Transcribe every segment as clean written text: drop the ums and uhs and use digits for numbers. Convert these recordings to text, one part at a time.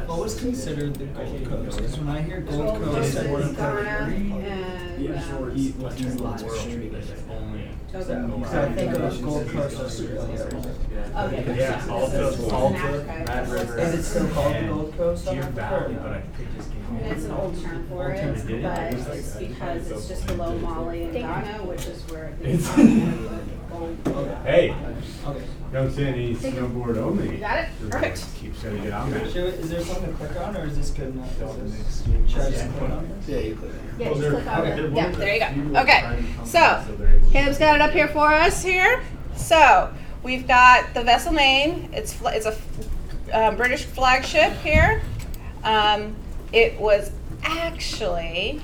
What was considered the Gold Coast? Because when I hear Gold Coast, I want to Ghana think. Because I think of Gold Coast, Australia. Okay. Yeah, This Alta, is Alta, Africa. Mad River. Is it still called the Gold Coast? Deer Valley, but I think it just came. It's an old term for it, but it's because it's just below Mali and Ghana, which is where the Hey, Okay. don't say any snowboard only. You got it? Perfect. Keep sending it on there. Is there something to click on, or is this good enough? Should I just click on this? Yeah, you click. Yeah, just click on Okay. it. Yeah, there you go. Okay, so Caleb's got it up here for us here. So we've got the vessel name. It's a British flagship here. It was actually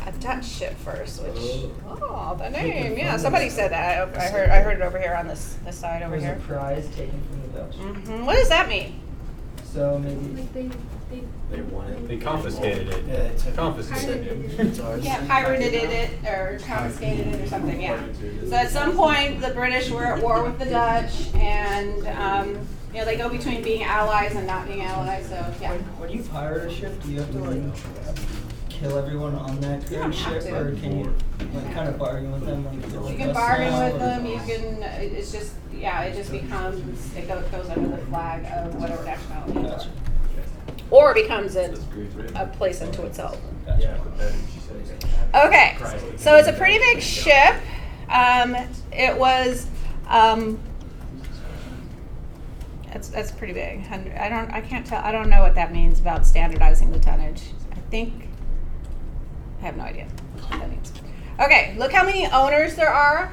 a Dutch ship first, which the name, yeah. Somebody said that. I heard it over here on this side over There's here. a prize taken from the Dutch. What does that mean? So maybe. They won it. They confiscated it. Yeah, they took Confiscated it. It's ours. Yeah, pirated it or confiscated it or something, yeah. So at some point, the British were at war with the Dutch, and they go between being allies and not being allies. So yeah. When you pirate a ship, do you have to like kill everyone on that You don't cruise have ship, to. or can you like kind of bargain with them? Like, You can bargain with them. You can. It's just it just becomes it goes under the flag of whatever nationality, you Gotcha. are. Or it becomes a place unto itself. Yeah, but then she said. Okay, so it's a pretty big ship. It was. That's pretty big. I can't tell. I don't know what that means about standardizing the tonnage. I have no idea what that means. Okay, look how many owners there are.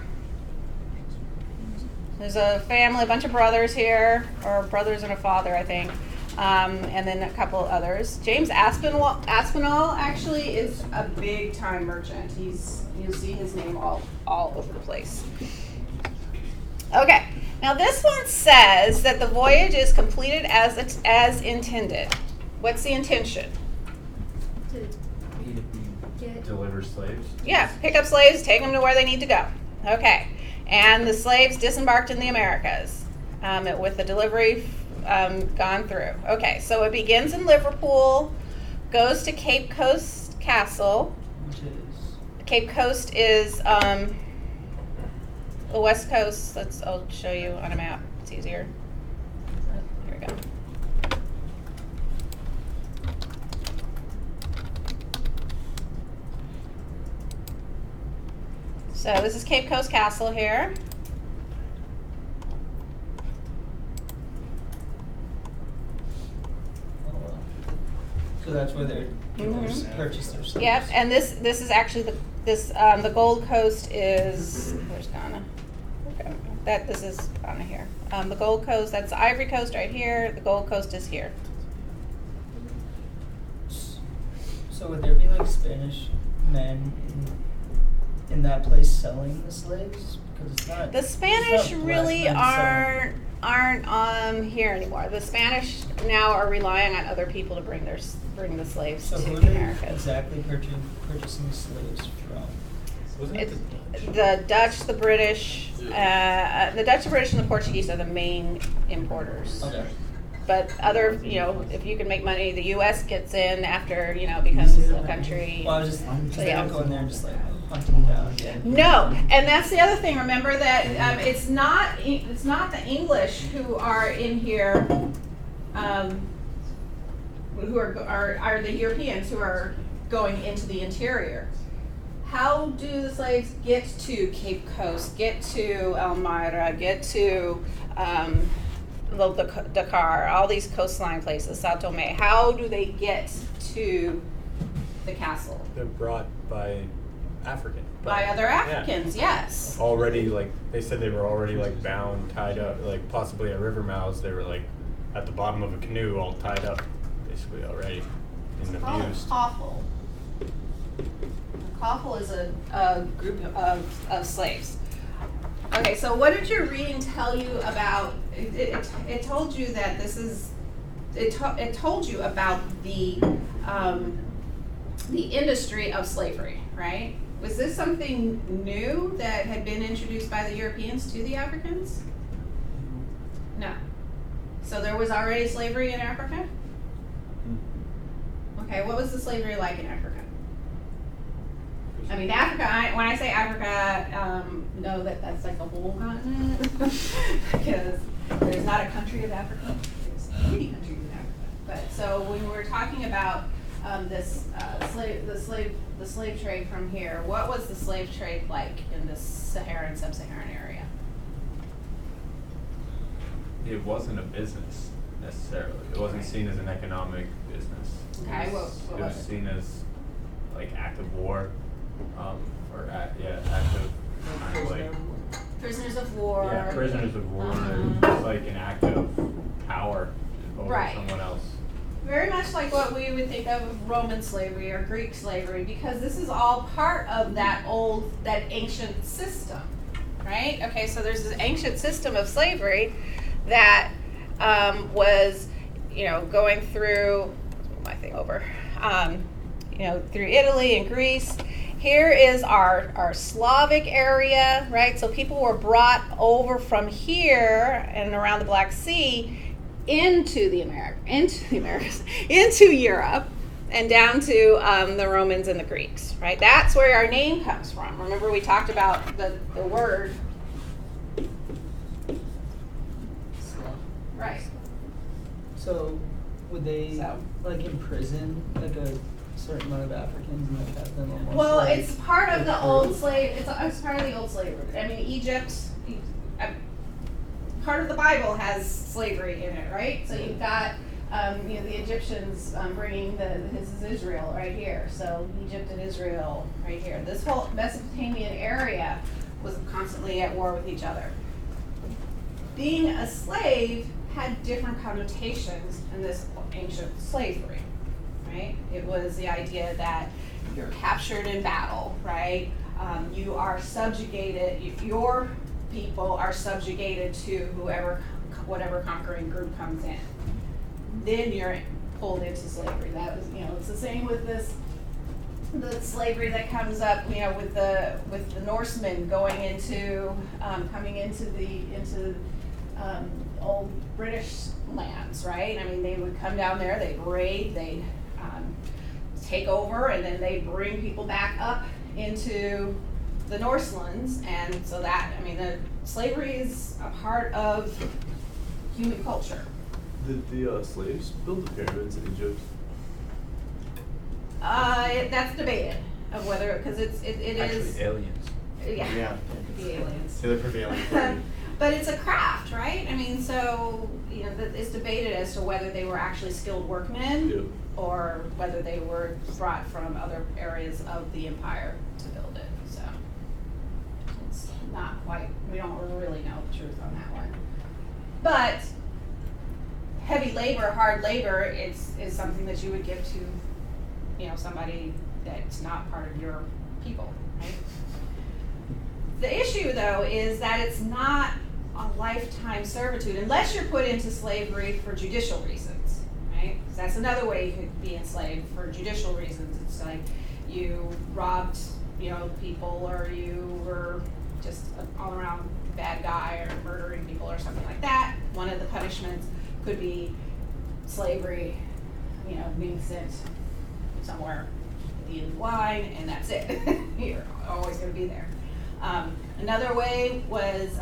There's a family, a bunch of brothers here, or brothers and a father, I think, and then a couple others. James Aspinall actually is a big time merchant. You'll see his name all over the place. Okay, now this one says that the voyage is completed as intended. What's the intention? Deliver slaves. Yeah, pick up slaves, take them to where they need to go. Okay, and the slaves disembarked in the Americas with the delivery gone through. Okay, so it begins in Liverpool, goes to Cape Coast Castle. Which is. Cape Coast is the west coast. I'll show you on a map. It's easier. Here we go. So this is Cape Coast Castle here. So that's where they're purchase their slaves. Yep, and this is actually the Gold Coast is where's Ghana? Okay. This is Ghana here. The Gold Coast, that's the Ivory Coast right here. The Gold Coast is here. So would there be like Spanish men in that place selling the slaves? Because it's not. The Spanish it's not really black men aren't here anymore. The Spanish now are relying on other people to bring the slaves So to who the are they Americas. exactly purchasing slaves from? Wasn't It's it the Dutch, the British, the British, and the Portuguese are the main importers. Okay. But other, if you can make money, the U.S. gets in after, becomes a country. Well, I was just they yeah. don't go in there and just like hunt them down. No, and that's the other thing. Remember that it's not the English who are in here, who are the Europeans who are going into the interior. How do the slaves get to Cape Coast, get to Elmira, get to Dakar, all these coastline places, Sao Tome? How do they get to the castle? They're brought by African. By other Africans, yes. Already, they said they were already bound, tied up, possibly at river mouths. They were at the bottom of a canoe, all tied up, basically already, and abused. Coffle. Coffle is a group of slaves. Okay, so what did your reading tell you about? It told you that this is. It told you about the industry of slavery, right? Was this something new that had been introduced by the Europeans to the Africans? No. So there was already slavery in Africa? Okay, what was the slavery like in Africa? I mean, Africa, when I say Africa, know that that's like the whole continent. Because there's not a country of Africa. There's many countries in Africa. But so when we're talking about the slave trade from here, what was the slave trade like in the Saharan, sub-Saharan area? It wasn't a business necessarily. It wasn't seen as an economic business. Okay, It was, what it was was it? seen as like active war, active kind of like Prisoners of war. yeah, prisoners of war. Uh-huh. It's like an act of power over Right. someone else. Very much like what we would think of Roman slavery or Greek slavery, because this is all part of that ancient system, right? Okay, so there's this ancient system of slavery that was, going through, let's move my thing over, through Italy and Greece. Here is our Slavic area, right? So people were brought over from here and around the Black Sea into Americas, into Europe, and down to the Romans and the Greeks, right? That's where our name comes from. Remember we talked about the word, right? So would they like imprison like a certain amount of Africans and like have them almost Well, like it's part of the old recruit? slave. It's part of the old slavery. I mean, Egypt. Part of the Bible has slavery in it, right? So you've got the Egyptians bringing this is Israel right here. So Egypt and Israel right here. This whole Mesopotamian area was constantly at war with each other. Being a slave had different connotations in this ancient slavery, right? It was the idea that you're captured in battle, right? You are subjugated. Your people are subjugated to whatever conquering group comes in. Then you're pulled into slavery. That was, it's the same with the slavery that comes up, with the Norsemen coming into the old British lands, right? I mean, they would come down there, they'd raid, they'd take over, and then they'd bring people back up into the Norselands, and so that, the slavery is a part of human culture. Did the slaves build the pyramids in Egypt? That's debated of whether, because it is. Actually, aliens. Yeah. It could be aliens. So they're prevailing. But it's a craft, right? So, it's debated as to whether they were actually skilled workmen Yeah. or whether they were brought from other areas of the empire to build it. So, it's not quite, we don't really know the truth on that one. But heavy labor, hard labor, is something that you would give to, somebody that's not part of your people, right? The issue, though, is that it's not a lifetime servitude unless you're put into slavery for judicial reasons, right? 'Cause that's another way you could be enslaved for judicial reasons. It's like you robbed, people, or you were just an all-around bad guy or murdering people or something like that. One of the punishments could be slavery, being sent somewhere at the end of the line, and that's it. You're always going to be there. Another way was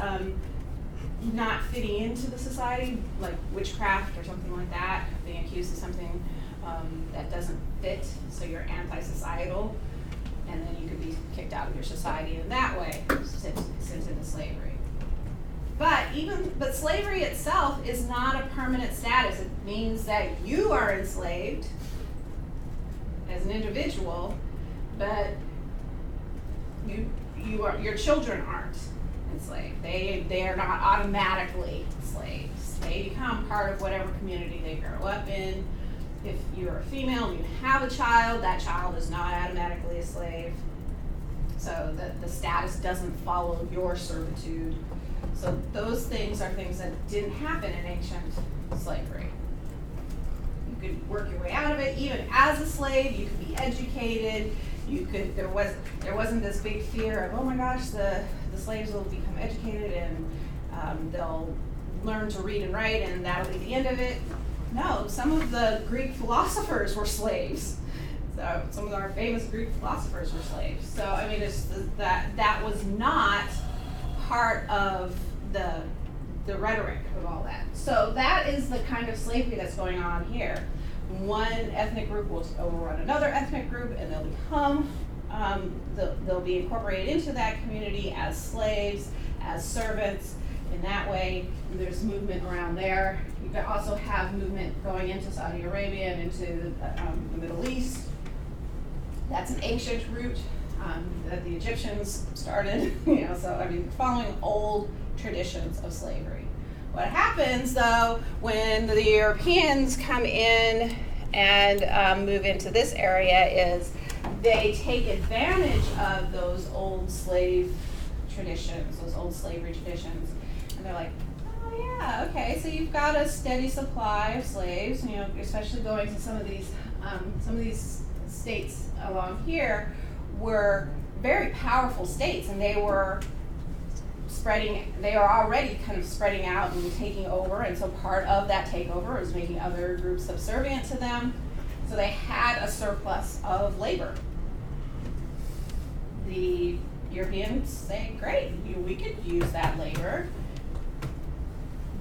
not fitting into the society, like witchcraft or something like that, being accused of something that doesn't fit, so you're anti-societal, and then you could be kicked out of your society in that way, sent into slavery. But slavery itself is not a permanent status. It means that you are enslaved as an individual, but your children aren't enslaved. They are not automatically slaves. They become part of whatever community they grow up in. If you're a female and you have a child, that child is not automatically a slave. So the status doesn't follow your servitude. So those things are things that didn't happen in ancient slavery. You could work your way out of it. Even as a slave, you could be educated. there wasn't this big fear of, oh my gosh, the slaves will become educated and they'll learn to read and write and that'll be the end of it. No, some of the Greek philosophers were slaves. So some of our famous Greek philosophers were slaves. So I mean, that was not part of the rhetoric of all that. So that is the kind of slavery that's going on here. One ethnic group will overrun another ethnic group, and they'll become, they'll be incorporated into that community as slaves, as servants. In that way, there's movement around there. You can also have movement going into Saudi Arabia and into the Middle East. That's an ancient route that the Egyptians started. So I mean, following old traditions of slavery. What happens though when the Europeans come in and move into this area is they take advantage of those old slave traditions, those old slavery traditions, and they're like, oh yeah, okay, so you've got a steady supply of slaves, especially going to some of these states along here were very powerful states, and they were already kind of spreading out and taking over, and so part of that takeover was making other groups subservient to them. So they had a surplus of labor. The Europeans say, great, we could use that labor.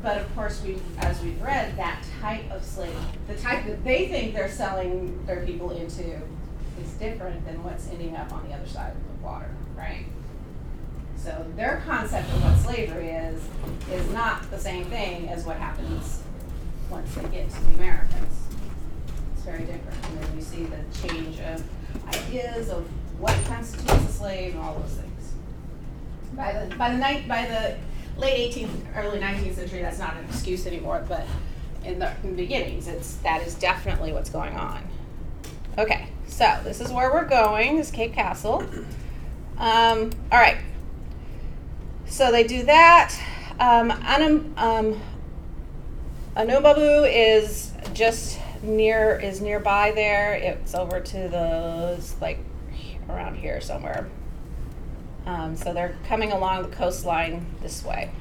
But of course, as we've read, that type of slave, the type that they think they're selling their people into is different than what's ending up on the other side of the water, right? So their concept of what slavery is not the same thing as what happens once they get to the Americans. It's very different. And then you see the change of ideas of what constitutes a slave and all those things. By the late 18th, early 19th century, that's not an excuse anymore, but in the beginnings, that is definitely what's going on. Okay, so this is where we're going, this is Cape Castle. All right. So they do that. Anubabu is just nearby there. It's over to around here somewhere. So they're coming along the coastline this way.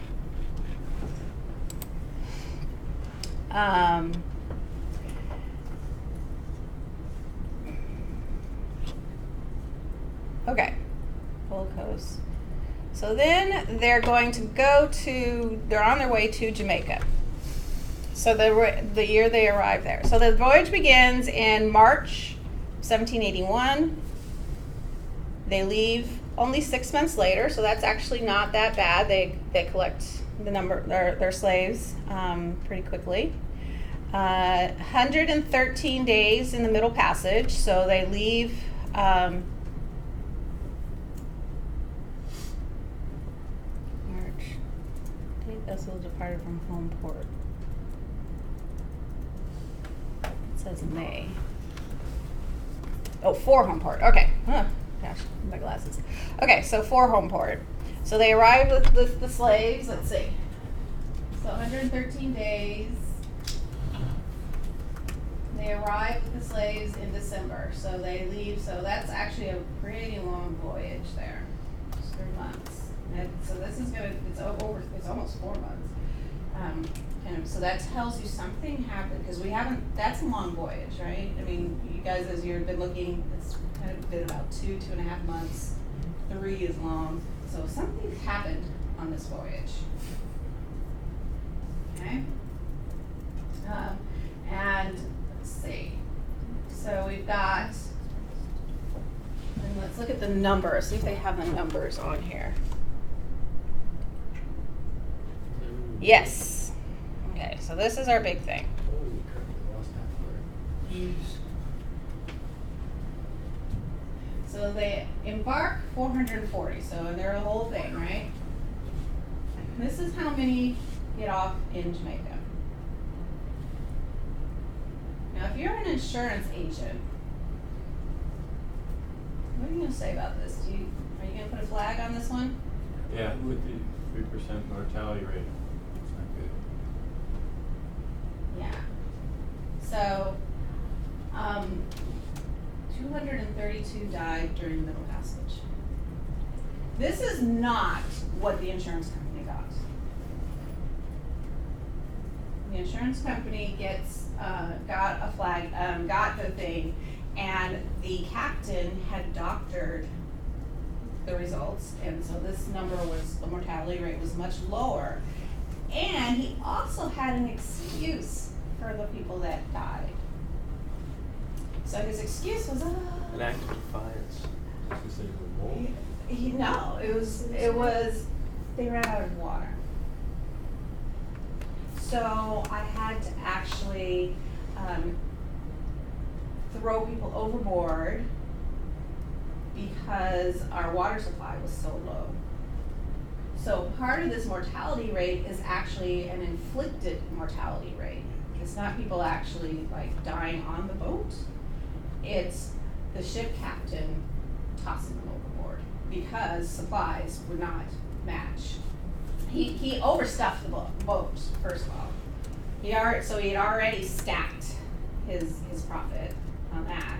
Okay, Gold Coast. So then they're going to they're on their way to Jamaica. So the year they arrive there. So the voyage begins in March 1781. They leave only 6 months later, so that's actually not that bad. They collect their slaves pretty quickly. 113 days in the Middle Passage, so they leave vessel departed from home port. It says May. Oh, for home port. Okay. Gosh, my glasses. Okay, so for home port. So they arrived with the slaves. Let's see. So 113 days. They arrived with the slaves in December. So they leave. So that's actually a pretty long voyage there. It's 3 months. And so this is it's almost 4 months. And so that tells you something happened, because that's a long voyage, right? I mean, you guys, as you've been looking, it's kind of been about 2.5 months. 3 is long. So something's happened on this voyage. Okay? And let's see. So we've got, and let's look at the numbers, see if they have the numbers on here. Yes. Okay, so this is our big thing. So they embark 440, so they're a whole thing, right? This is how many get off in Jamaica. Now, if you're an insurance agent, what are you going to say about this? Are you going to put a flag on this one? Yeah, with the 3% mortality rate. Yeah. So, 232 died during the Middle Passage. This is not what the insurance company got. The insurance company got a flag, got the thing, and the captain had doctored the results, and so this number was, the mortality rate was much lower. And he also had an excuse for the people that died. So his excuse was, An act of defiance. no, it was, they ran out of water. So I had to actually throw people overboard because our water supply was so low. So part of this mortality rate is actually an inflicted mortality rate. It's not people actually like dying on the boat. It's the ship captain tossing them overboard because supplies would not match. He overstuffed the boat, first of all. He had already stacked his profit on that.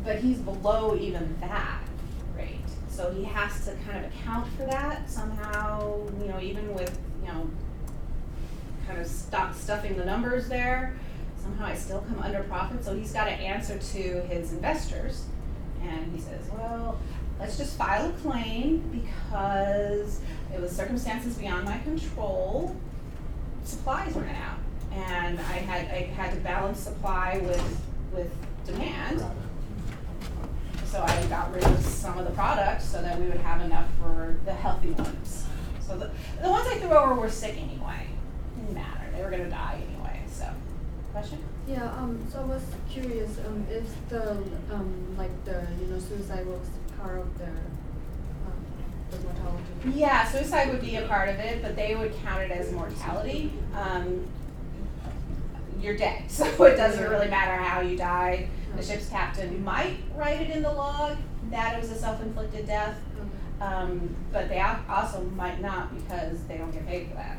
But he's below even that rate. So he has to kind of account for that somehow, even with, kind of stop stuffing the numbers there. Somehow I still come under profit. So he's got to answer to his investors. And he says, well, let's just file a claim because it was circumstances beyond my control. Supplies ran out. And I had to balance supply with demand. So I got rid of some of the products so that we would have enough for the healthy ones. So the ones I threw over were sick anyway. Didn't matter. They were gonna die anyway. So, question? Yeah. So I was curious if the suicide was part of the mortality. Yeah, suicide would be a part of it, but they would count it as mortality. You're dead, so it doesn't really matter how you died. The ship's captain might write it in the log that it was a self-inflicted death, but they also might not because they don't get paid for that.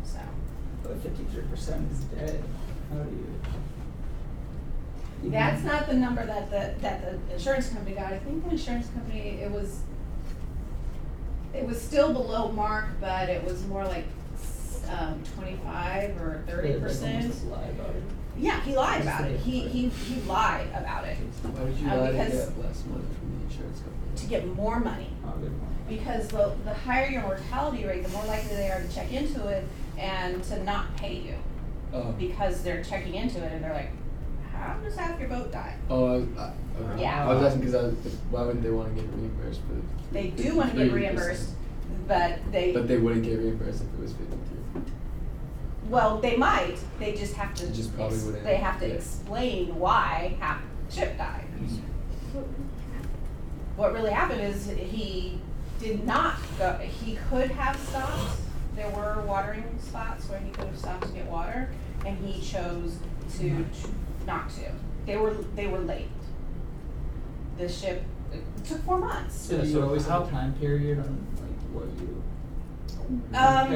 So. But 53% is dead. How do you? That's not the number that the insurance company got. I think the insurance company, it was still below mark, but it was more like 25 or 30%. Lie about it. Yeah, he lied about it. He lied about it. Why would you lie to because get less money from the insurance company? to get more money. Oh, good point. Because the higher your mortality rate, the more likely they are to check into it and to not pay you. Oh. Because they're checking into it and they're like, how does half your boat die? Oh, okay. Yeah. I was asking because why wouldn't they want to get reimbursed for? They do want to get 30%? reimbursed, but they wouldn't get reimbursed if it was 53. well, they might. They just have to. They just probably wouldn't. They have to Yeah. explain why half the ship died. What really happened is he did not go. He could have stopped. There were watering spots where he could have stopped to get water, and he chose to not to. They were late. The ship it took 4 months. So you always have a time period on like what you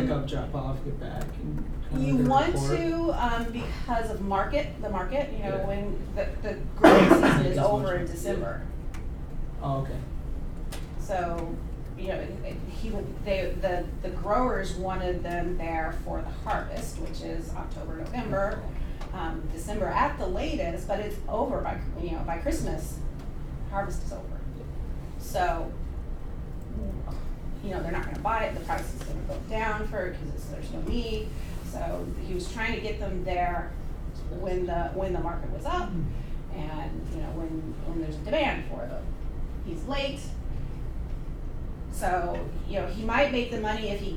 pick up, drop off, get back, and kind You of like a want report? to because of the market, Yeah. when the growing season is Is over much- in December. Oh, okay. So, the growers wanted them there for the harvest, which is October, November, December at the latest, but it's over by Christmas, harvest is over. So, they're not gonna buy it, the price is gonna go down because there's no need. So he was trying to get them there when the market was up and, when there's a demand for them. He's late. So, he might make the money if he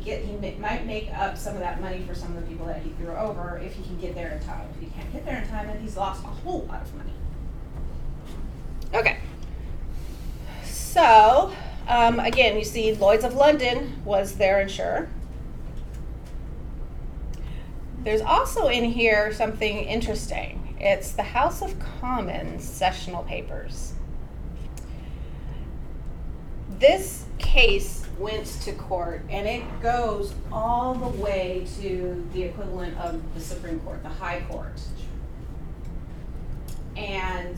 might make up some of that money for some of the people that he threw over if he can get there in time. If he can't get there in time, then he's lost a whole lot of money. Okay. So, again, you see Lloyd's of London was their insurer. There's also in here something interesting. It's the House of Commons sessional papers. This case went to court, and it goes all the way to the equivalent of the Supreme Court, the High Court. And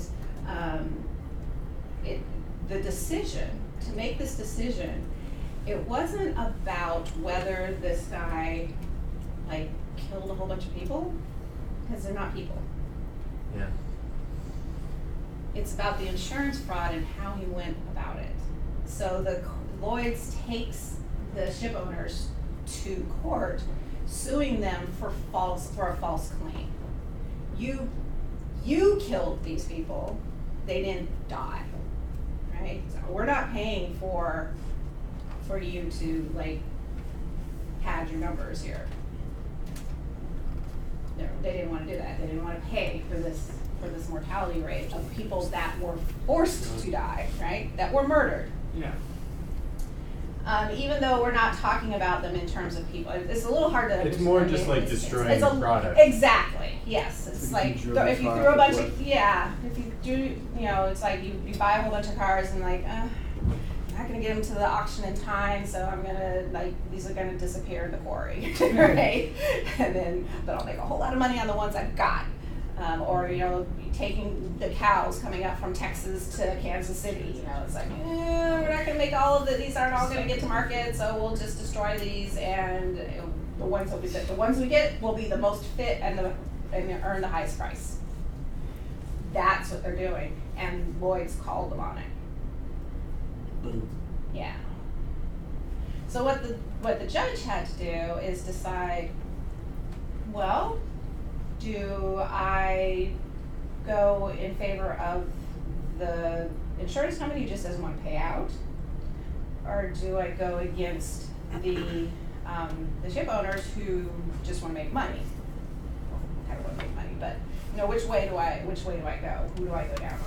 The decision, to make this decision, it wasn't about whether this guy, like, killed a whole bunch of people, because they're not people. Yeah. It's about the insurance fraud and how he went about it. So the Lloyd's takes the ship owners to court, suing them for a false claim. You killed these people, they didn't die, right? So we're not paying for you to, like, pad your numbers here. No, they didn't want to do that. They didn't want to pay for this mortality rate of people that were forced to die, right? That were murdered. Yeah. Even though we're not talking about them in terms of people, it's a little hard to It's more understand. just like It's destroying a- the product. Exactly, yes. It's Like like, if you drove if you a threw car a bunch before. of, if you do, it's like you buy a whole bunch of cars and like, I'm not gonna get them to the auction in time, so I'm gonna, like, these are gonna disappear in the quarry, right? But I'll make a whole lot of money on the ones I've got. Or, taking the cows coming up from Texas to Kansas City, it's like, we're not gonna make all of these aren't all gonna get to market, so we'll just destroy these, and the ones we get will be the most fit and earn the highest price. That's what they're doing, and Lloyd's called them on it. Boom. Yeah. So what the judge had to do is decide, well, do I go in favor of the insurance company who just doesn't want to pay out? Or do I go against the ship owners who just want to make money? Well, kind of want to make money, but which way do I go? Who do I go down on?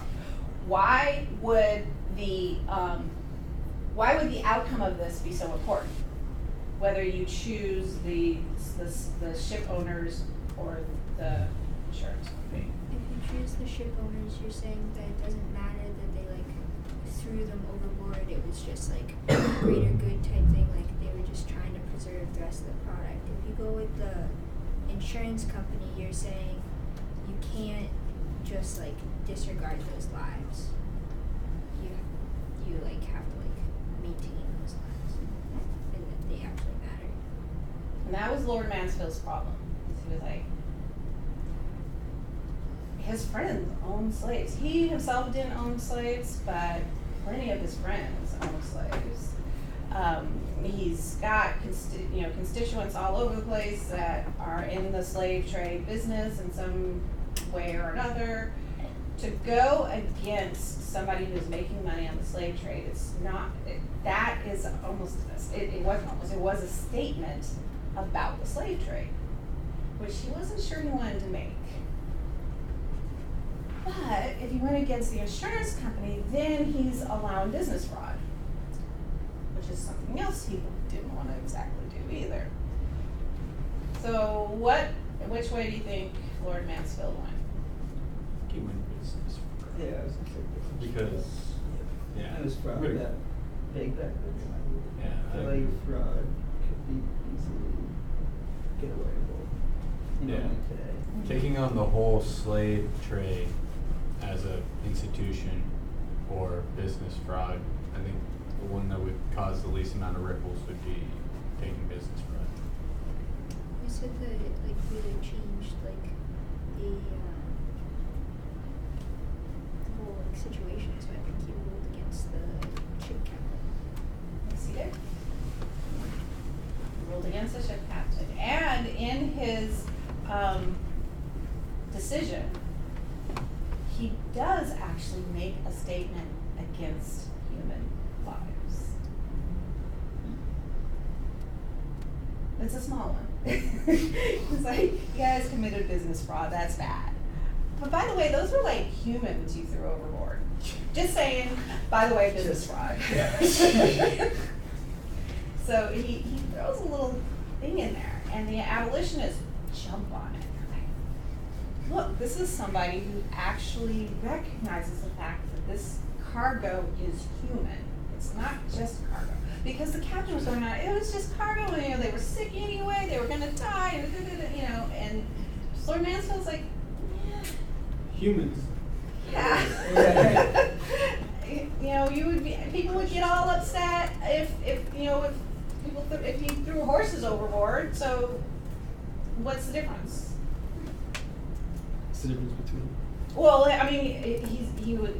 Why would the outcome of this be so important? Whether you choose the ship owners or the insurance company. If you choose the ship owners, you're saying that it doesn't matter that they threw them overboard. It was just like a greater good type thing. Like they were just trying to preserve the rest of the product. If you go with the insurance company, you're saying you can't just disregard those lives. You have to maintain those lives, and that they actually matter. And that was Lord Mansfield's problem. He was like, his friends owned slaves. He himself didn't own slaves, but plenty of his friends owned slaves. He's got constituents all over the place that are in the slave trade business in some way or another. To go against somebody who's making money on the slave trade, it was a statement about the slave trade, which he wasn't sure he wanted to make. But if he went against the insurance company, then he's allowing business fraud, which is something else he didn't want to exactly do either. So which way do you think Lord Mansfield went? He went business. Yeah, I was gonna say business. Because, yeah. It was fraud But- that big back then. Yeah, I feel like fraud could be easily get away with, Yeah. like today. Taking on the whole slave trade as a institution or business fraud, I think the one that would cause the least amount of ripples would be taking business fraud. You said that it really changed the whole situation, so I think he ruled against the ship captain. Yes, he did. Ruled against the ship captain. And in his decision, he does actually make a statement against human lives. It's a small one. He's like, you guys committed business fraud, that's bad. But by the way, those were humans you threw overboard. Just saying, by the way, business fraud. So he throws a little thing in there, and the abolitionists jump on it. They're like, look, this is somebody who actually recognizes the fact that this cargo is human. It's not just cargo. Because the captain was going on, it was just cargo, and they were sick anyway, they were gonna die, and Lord Mansfield's like, yeah. Humans. Yeah. You know, people would get all upset if if you threw horses overboard. So, what's the difference? What's the difference between? Well, I mean,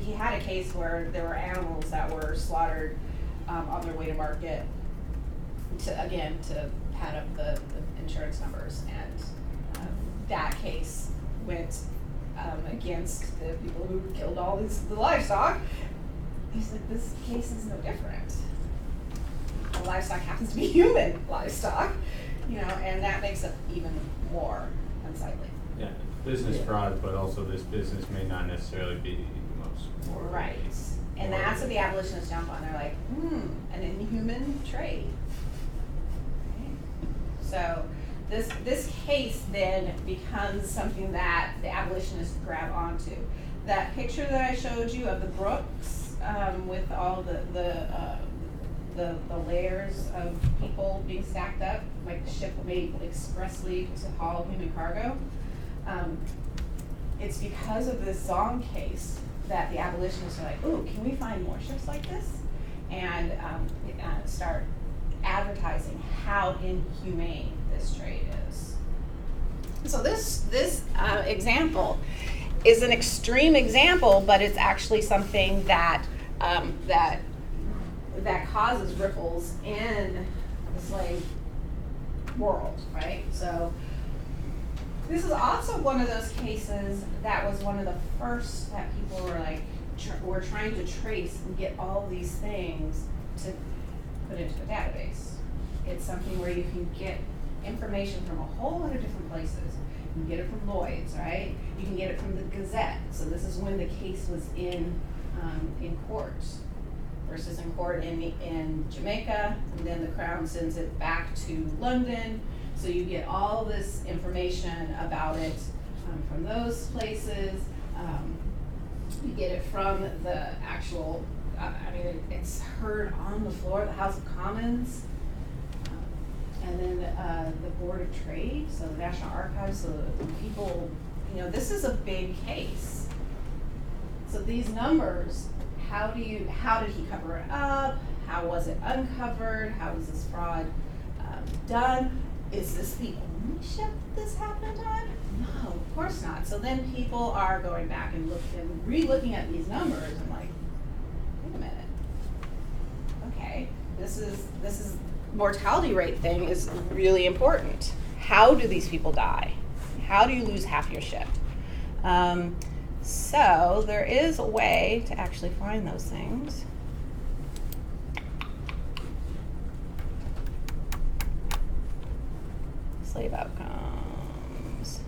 he had a case where there were animals that were slaughtered on their way to market to pad up the insurance numbers, and that case went against the people who killed all the livestock. He's like, this case is no different. The livestock happens to be human livestock, you know, and that makes it even more unsightly. Yeah, business fraud, but also this business may not necessarily be the most morally. Right. And that's what the abolitionists jump on. They're like, an inhuman trade. Right? So this case then becomes something that the abolitionists grab onto. That picture that I showed you of the brooks with all the layers of people being stacked up, like the ship made expressly to haul human cargo. It's because of this Zong case that the abolitionists are like, ooh, can we find more ships like this? And start advertising how inhumane this trade is. So this example is an extreme example, but it's actually something that that causes ripples in the slave world, right? So this is also one of those cases that was one of the first that people were like, were trying to trace and get all these things to put into a database. It's something where you can get information from a whole lot of different places. You can get it from Lloyd's, right? You can get it from the Gazette. So this is when the case was in court versus in court in Jamaica, and then the Crown sends it back to London. So you get all this information about it from those places. You get it from the actual, it's heard on the floor of the House of Commons. And then the Board of Trade, so the National Archives, so people, this is a big case. So these numbers, how did he cover it up? How was it uncovered? How was this fraud done? Is this the only ship this happened on? No, of course not. So then people are going back and re-looking at these numbers and like, wait a minute. Okay, this is mortality rate thing is really important. How do these people die? How do you lose half your ship? So there is a way to actually find those things. Slave outcomes.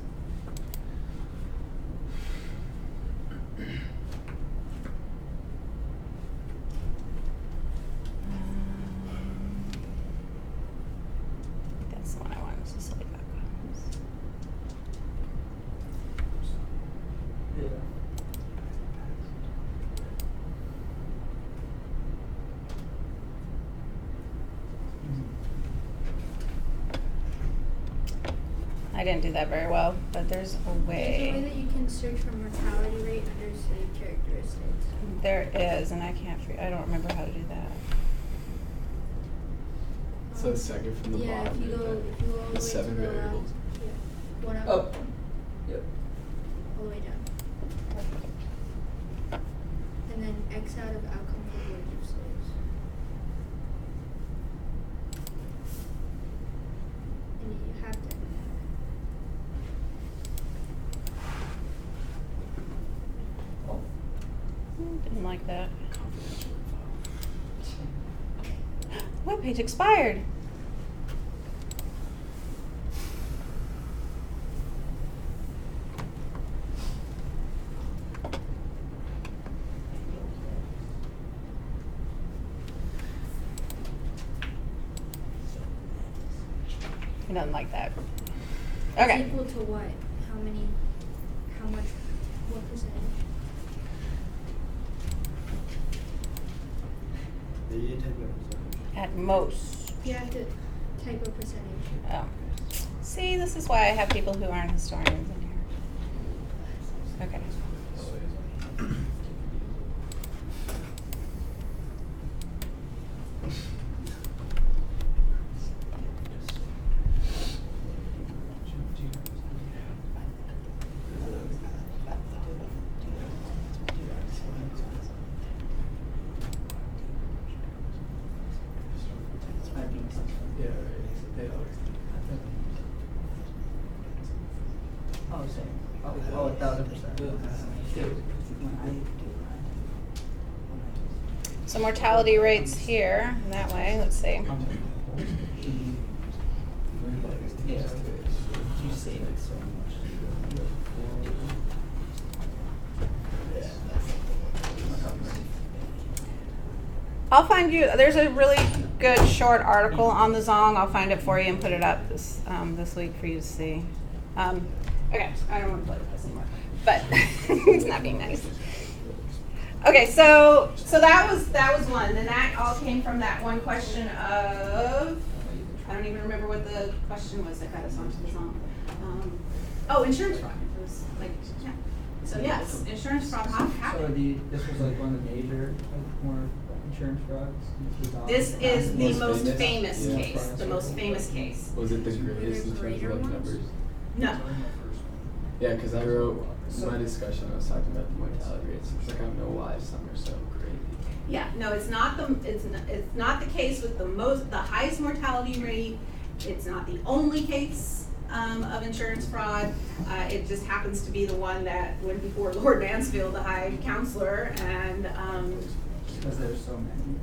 That's the one I wanted to slave outcomes. Yeah. I didn't do that very well, but there's a There's a way way. that you can search for mortality rate under slave characteristics. There is, and I don't remember how to do that. So second from the Yeah, bottom. if you go all the way the to 7 the variables. left, yeah, one up, Oh. Yep. all the way down, and then X out of outcome for voyage of slaves. And you have to. Oh. Didn't like that. Web page expired. He doesn't like that. It's Okay. equal to what? How much, what percentage? You didn't take that percentage. At most. You have to type a percentage. Oh. See, this is why I have people who aren't historians in here. Okay. 1000%. So mortality rates here, that way, let's see. Yeah. You save it so much. I'll find you, there's a really good short article on the Zong. I'll find it for you and put it up this week for you to see. Okay, I don't want to play with this anymore, but it's not being nice. Okay, so that was one. Then that all came from that one question of, I don't even remember what the question was that got us onto the Zong. Insurance fraud. It was like, yeah. So yes, insurance fraud happened. This was like one of the major, more insurance frauds. This is the most famous? famous Yeah. case. The most famous case. Was it the greatest in terms Greater of like ones? numbers? No. Yeah, because I wrote in my discussion, I was talking about the mortality rates. It's like I don't know why some are so crazy. Yeah, no, it's not the case with the highest mortality rate. It's not the only case of insurance fraud. It just happens to be the one that went before Lord Mansfield, the High Counselor, and Because there's so many.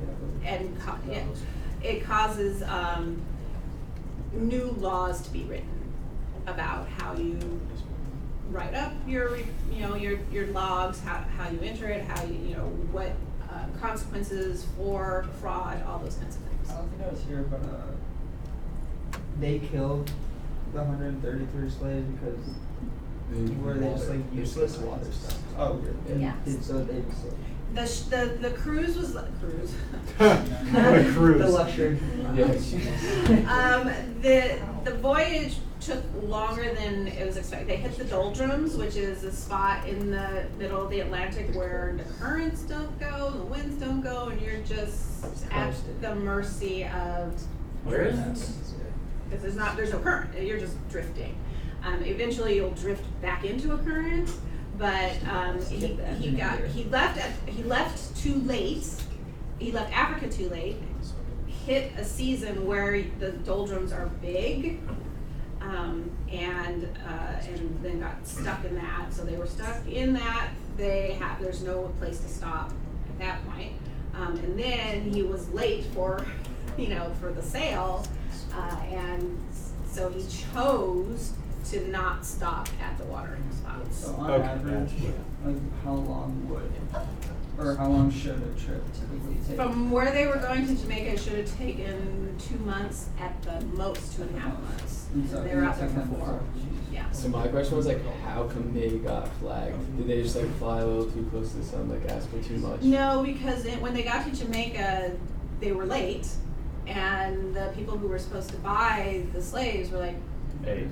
it causes new laws to be written about how you write up your logs, how you enter it, how what consequences for fraud, all those kinds of things. I don't think I was here, but they killed the 133 slaves because were they just like useless? Water stuff. Oh, good. And Yeah. so they just The cruise was cruise. The cruise. the luxury. The voyage took longer than it was expected. They hit the doldrums, which is a spot in the middle of the Atlantic where the currents don't go, the winds don't go, and you're just at the mercy of. Where is that? Because there's no current. You're just drifting. Eventually, you'll drift back into a current, but he left too late. He left Africa too late. Hit a season where the doldrums are big, and then got stuck in that. So they were stuck in that. There's no place to stop at that point. And then he was late for the sail, and so he chose to not stop at the watering spots. So on Okay. average, like how long should a trip typically take? From where they were going to Jamaica, it should have taken 2 months, at the most 2.5 months. And so They were out there for it's like 4. Yeah. So my question was like, how come they got flagged? Did they just like fly a little too close to the sun, like ask for too much? No, because when they got to Jamaica, they were late, and the people who were supposed to buy the slaves were like, Hey.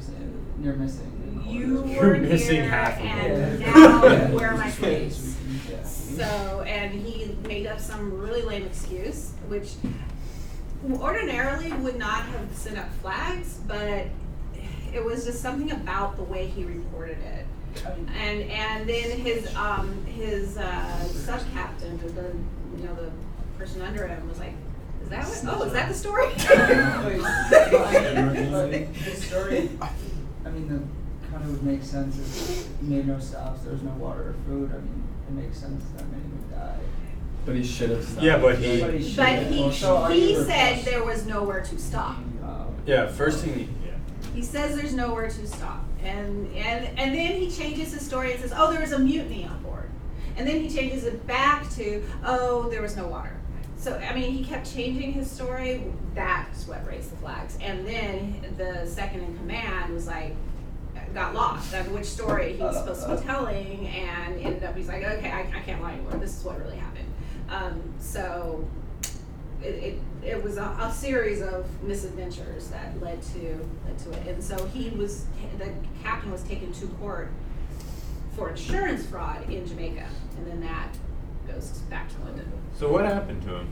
You're missing. "You You're were missing here, half of them." and Yeah. now Yeah. where are my slaves?" Yeah. So, and he made up some really lame excuse, which ordinarily would not have sent up flags, but it was just something about the way he reported it. And then his sub-captain, the person under him was like, "Is that what? Oh, is that the story?" The story, I mean, the kind of would make sense if he made no stops, there was no water or food. I mean, it makes sense that many would die. But he should have stopped. Yeah, but he- But he But should've. he Also, are he you said request- there was nowhere to stop. Yeah, first thing. He says there's nowhere to stop, and then he changes his story and says, "Oh, there was a mutiny on board," and then he changes it back to, "Oh, there was no water." So I mean, he kept changing his story. That's what raised the flags. And then the second in command was like, got lost on which story he was supposed to be telling, and ended up he's like, "Okay, I can't lie anymore. This is what really happened." So it was a series of misadventures that led to it. And so the captain was taken to court for insurance fraud in Jamaica, and then that goes back to London. So what happened to him?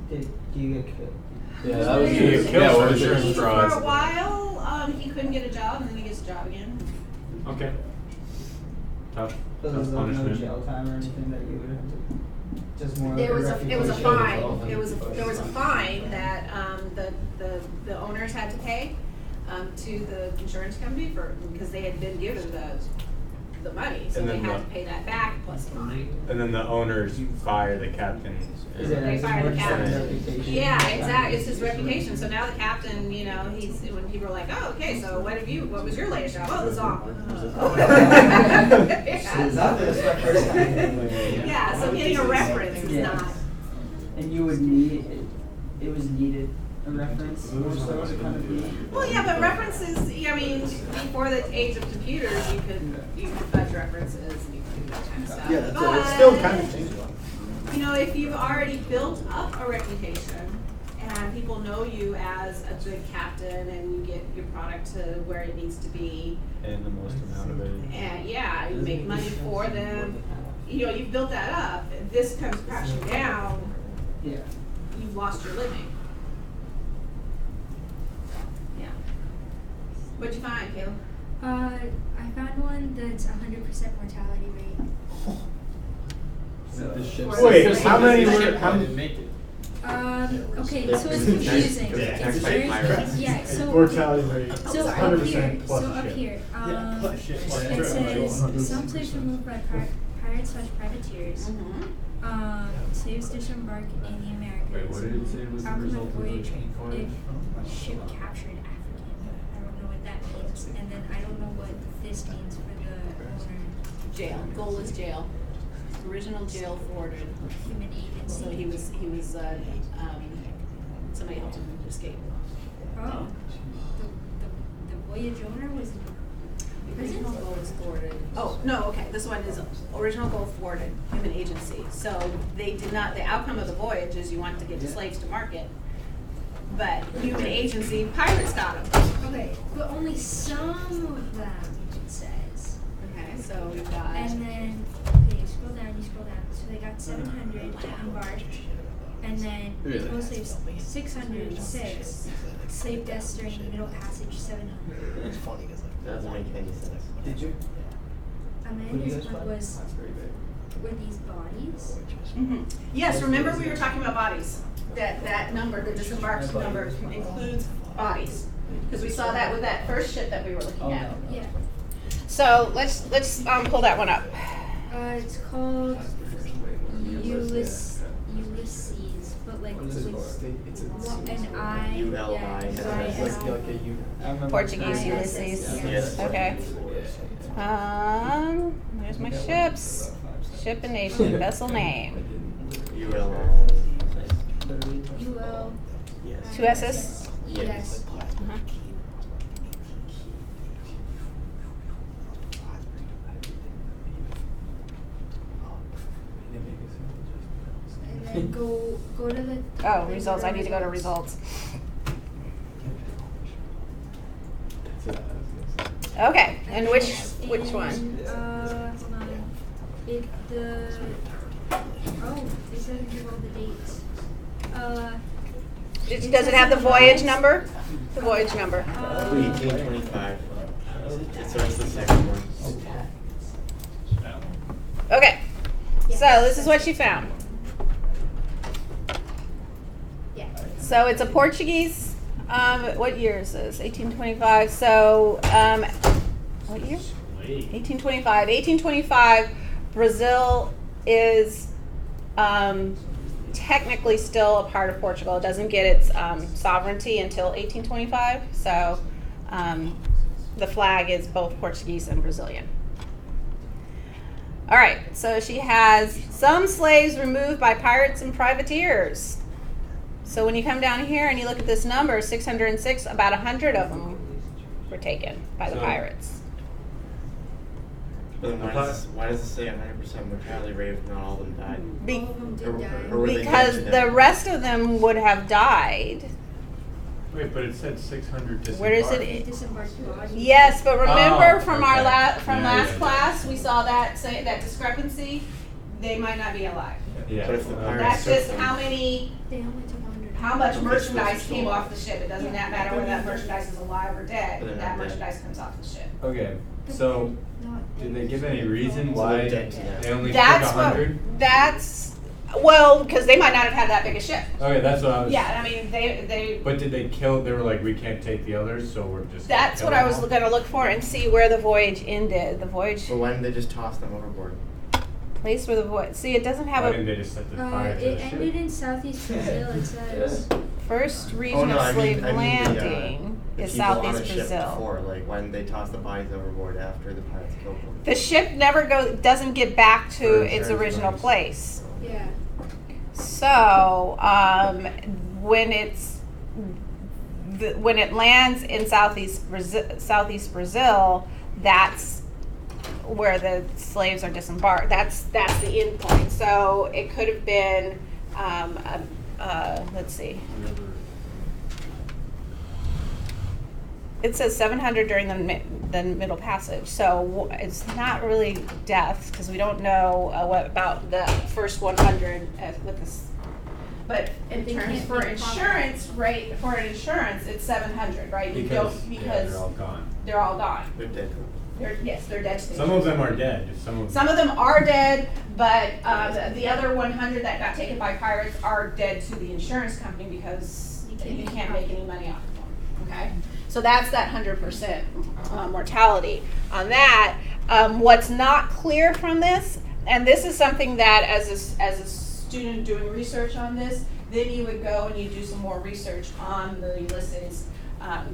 Do you get killed? Yeah, that was He just, killed yeah, for what was insurance it? fraud. For a while, he couldn't get a job, and then he gets a job again. Okay. Tough. So Tough there's no punishment. jail time or anything that you would have to, just more There like was a it was a reputation. fine. There was a fine that the owners had to pay to the insurance company because they had been given the money, so And they then had the- to pay that back plus fine. And then the owners fire the captain. Is it They as fired the much captain. as reputation? Yeah, exactly. It's his reputation. So now the captain, you know, he's when people are like, "Oh, okay. So what was your latest job? Oh, the song." Is that this my first time? Yeah. So getting a reference is Yeah. not. And you would need, it was needed a reference more so to kind of be. Well, yeah, but references. I mean, before the age of computers, you could fudge references and you could do that kind of stuff. Yeah, that's but, it's still kind of changing. You know, if you've already built up a reputation and people know you as a good captain and you get your product to where it needs to be, And the most amount of it. and yeah, you make money for them, you know, you've built that up. If this comes crashing down, Yeah. you've lost your living. Yeah. What'd you find, Caleb? I found one that's 100% mortality rate. The ship's Wait, So- how many The were, ship how didn't many? make it. Okay, so it's confusing. It's very, yeah, so. Mortality rate. So up 100% here, plus so up ship. here, ship. it says, some slaves removed by pirates slash privateers, slaves disembarked in the Americas. Wait, what did it say was the Outcome result of of the voyage, voyage? if ship captured African. I don't know what that means, and then I don't know what this means for the owner, Jail. Goal is jail. Original jail thwarted. human agency. So he was somebody helped him escape. Oh, the voyage owner was Original goal is thwarted. Oh, no, okay, this one is original goal thwarted, human agency. So they did not, the outcome of the voyage is you want to get the slaves to market. But human agency, pirates got them. okay, but only some of them, it says. Okay, so we've got, And then, okay, you scroll down. So they got 700 embarked, and then Really? total slaves 606. Slave deaths during the Middle Passage 700. That doesn't make any sense. Did you? Amanda's one was That's pretty big. were these bodies? yes, remember we were talking about bodies. That number, the disembarked number includes bodies. Because we saw that with that first ship that we were looking at. Yeah. So let's pull that one up. It's called Ulysses, but like with an I. ULI. Yeah, That's UIS. Like a U. I remember. Portuguese Yeah. Ulysses. Yes. Okay. There's my ships. Ship and nation, vessel name. ULI. UL. Yes. Two S's? Yes. Uh-huh. And then go to the. Oh, results. I need to go to results. Okay, and which one? Hold on. It doesn't give all the dates. Does it have the voyage number? The voyage number. 1825. So it's the second one. Okay, so this is what she found. Yeah. So it's a Portuguese, what year is this? 1825. So, what year? 1825. 1825, Brazil is technically still a part of Portugal. It doesn't get its sovereignty until 1825. So, the flag is both Portuguese and Brazilian. All right, so she has some slaves removed by pirates and privateers. So when you come down here and you look at this number, 606, about 100 of them were taken by the So- pirates. But then why does it say 100% mortality rate if not all of them died? Be- All of them did Or die. were they because mentioned the that? rest of them would have died. Wait, but it said 600 disembarked. Where is They it? disembarked bodies. Yes, but remember Oh, from our okay. last Yeah, last yeah. class, we saw that discrepancy. They might not be alive. Yeah. But if the pirates That's took just them- how many. They only took 100. How much Okay, so merchandise it's came still- off the ship? It doesn't matter whether that merchandise is alive or dead. But they're That not dead. merchandise comes off the ship. Okay, so Not did dead. they give any reason So why they're dead to them. they only That's took what. 100? That's. Well, because they might not have had that big a ship. Okay, that's what I was. Yeah, I mean, they. But did they kill? They were like, we can't take the others, so we're just. gonna That's kill what I them was all? going to look for and see where the voyage ended. The voyage But why didn't they just toss them overboard? place where the voyage. See, it doesn't have Why a didn't they just set the fire to It the ended ship? in southeast Brazil, it says. first region Oh, no, of I mean- slave I mean the, landing The is people on southeast the ship Brazil. before, like, why didn't they toss the bodies overboard after the pirates killed them? The ship never doesn't get back to For its insurance original money. place. Yeah. So when when it lands in southeast Brazil, that's where the slaves are disembarked. That's the end point. So it could have been, let's see. It says 700 during the Middle Passage, so it's not really deaths because we don't know what about the first 100 with this. But in They terms can't for be insurance, right? For an insurance, it's 700, right? You don't Yeah, they're all gone. they're all gone. They're dead. They're dead. to Some of them are dead. Some of them are dead, but the other 100 that got taken by pirates are dead to the insurance company because you can't make any money off of them. Okay, so that's that 100% mortality on that. What's not clear from this, and this is something that as a student doing research on this, then you would go and you do some more research on the Ulysses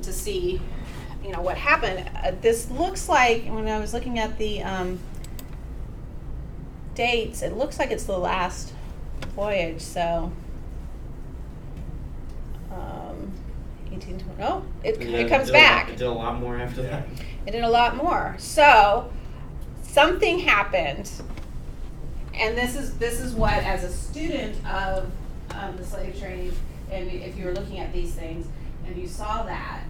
to see, what happened. This looks like, when I was looking at the dates, it looks like it's the last voyage. So 1820. Oh, it comes back. It did a lot more after that. It did a lot more. So something happened, and this is what, as a student of the slave trade, and if you were looking at these things and you saw that,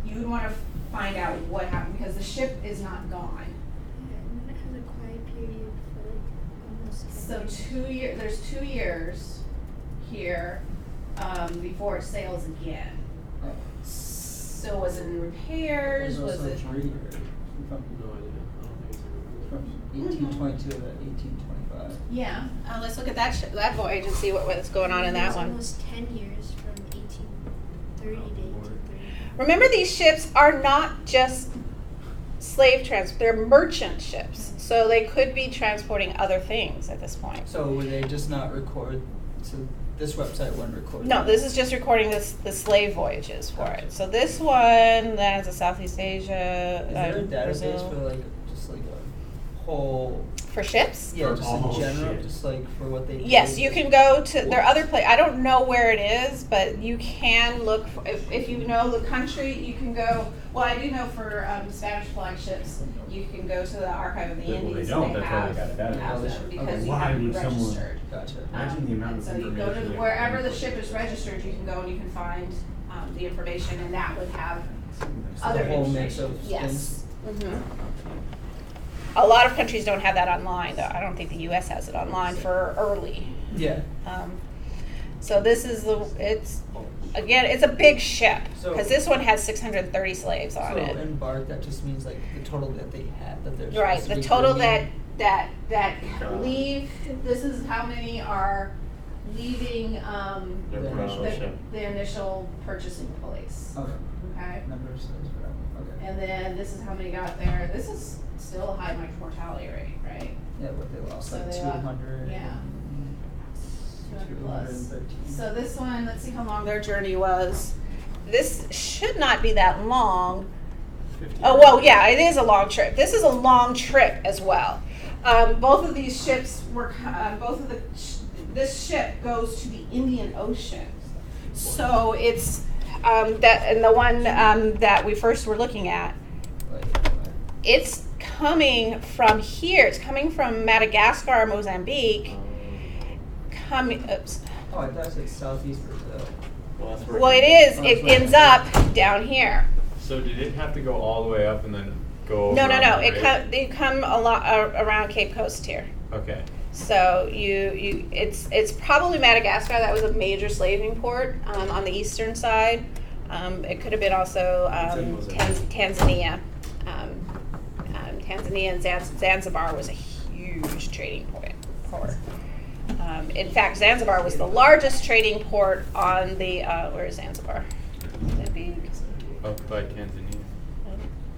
you would want to find out what happened because the ship is not gone. Yeah, and then it has a quiet period for like almost. So 2 years. There's 2 years here before it sails again. Oh. So was it in repairs? There's Was also it? 3 years from No idea. I don't think it's from 1822 to 1825. Yeah. Let's look at that voyage and see what's going on in that It's one. almost 10 years from 1830 to 1830. Remember, these ships are not just slave transport; they're merchant ships. So they could be transporting other things at this point. So would they just not record? So this website wouldn't record. No, that? this is just recording the slave voyages for it. So this one, that is a Southeast Asia. Is there a database Brazil. for like just like a whole? For ships? Yeah, For just all in general, shit. just like for what they. Yes, did. you can go to, there are other places, I don't know where it is, but you can look, if you know the country, you can go, well, I do know for Spanish flag ships, you can go to the Archive of the Well, they Indies. don't, and that's why they got it out. have them Okay. because you Why have to be would someone- registered. Gotcha. Imagine the amount And of so you go information to you wherever have the to ship input. is registered, you can go and you can find the information, and that would have So other the whole mix information. of Yes. things. Mhm. A lot of countries don't have that online, though. I don't think the U.S. has it online for early. Yeah. So this is it's a big ship, So- because this one has 630 slaves on So it. embark, that just means like the total that they had, that there's. Right, the total that leave, this is how many are leaving, Their The promotional the, ship. the initial purchasing place, Okay. okay? Number of slaves, whatever. Okay. And then this is how many got there. This is still a high mortality rate, right? Yeah, what they lost, So like they lost- 200. yeah. 200 plus. 213. So this one, let's see how long their journey was. This should not be that long. 50 Oh, well, yeah, it is a long trip. This is a long trip as well. Both of these ships were, this ship goes to the Indian Ocean. So it's, and the one that we first were looking at, it's coming from here. It's coming from Madagascar, Mozambique. Oops. Oh, I thought it said southeast Brazil. Well, that's where Well, it is. It ends up down here. So did it have to go all the way up and then go over? No. on the right? They come a lot around Cape Coast here. Okay. So it's probably Madagascar. That was a major slaving port on the eastern side. It could have been also Tanzania. Tanzania and Zanzibar was a huge trading port. In fact, Zanzibar was the largest trading port on the, where is Zanzibar? Mozambique? Up by Tanzania.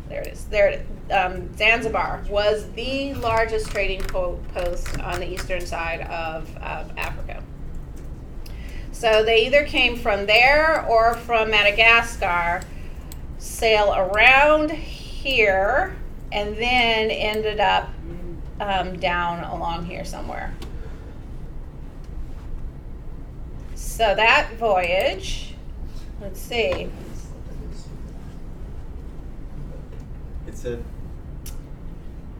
There it is. There it is. Zanzibar was the largest trading post on the eastern side of Africa. So they either came from there or from Madagascar, sail around here, and then ended up down along here somewhere. So that voyage, let's see. It said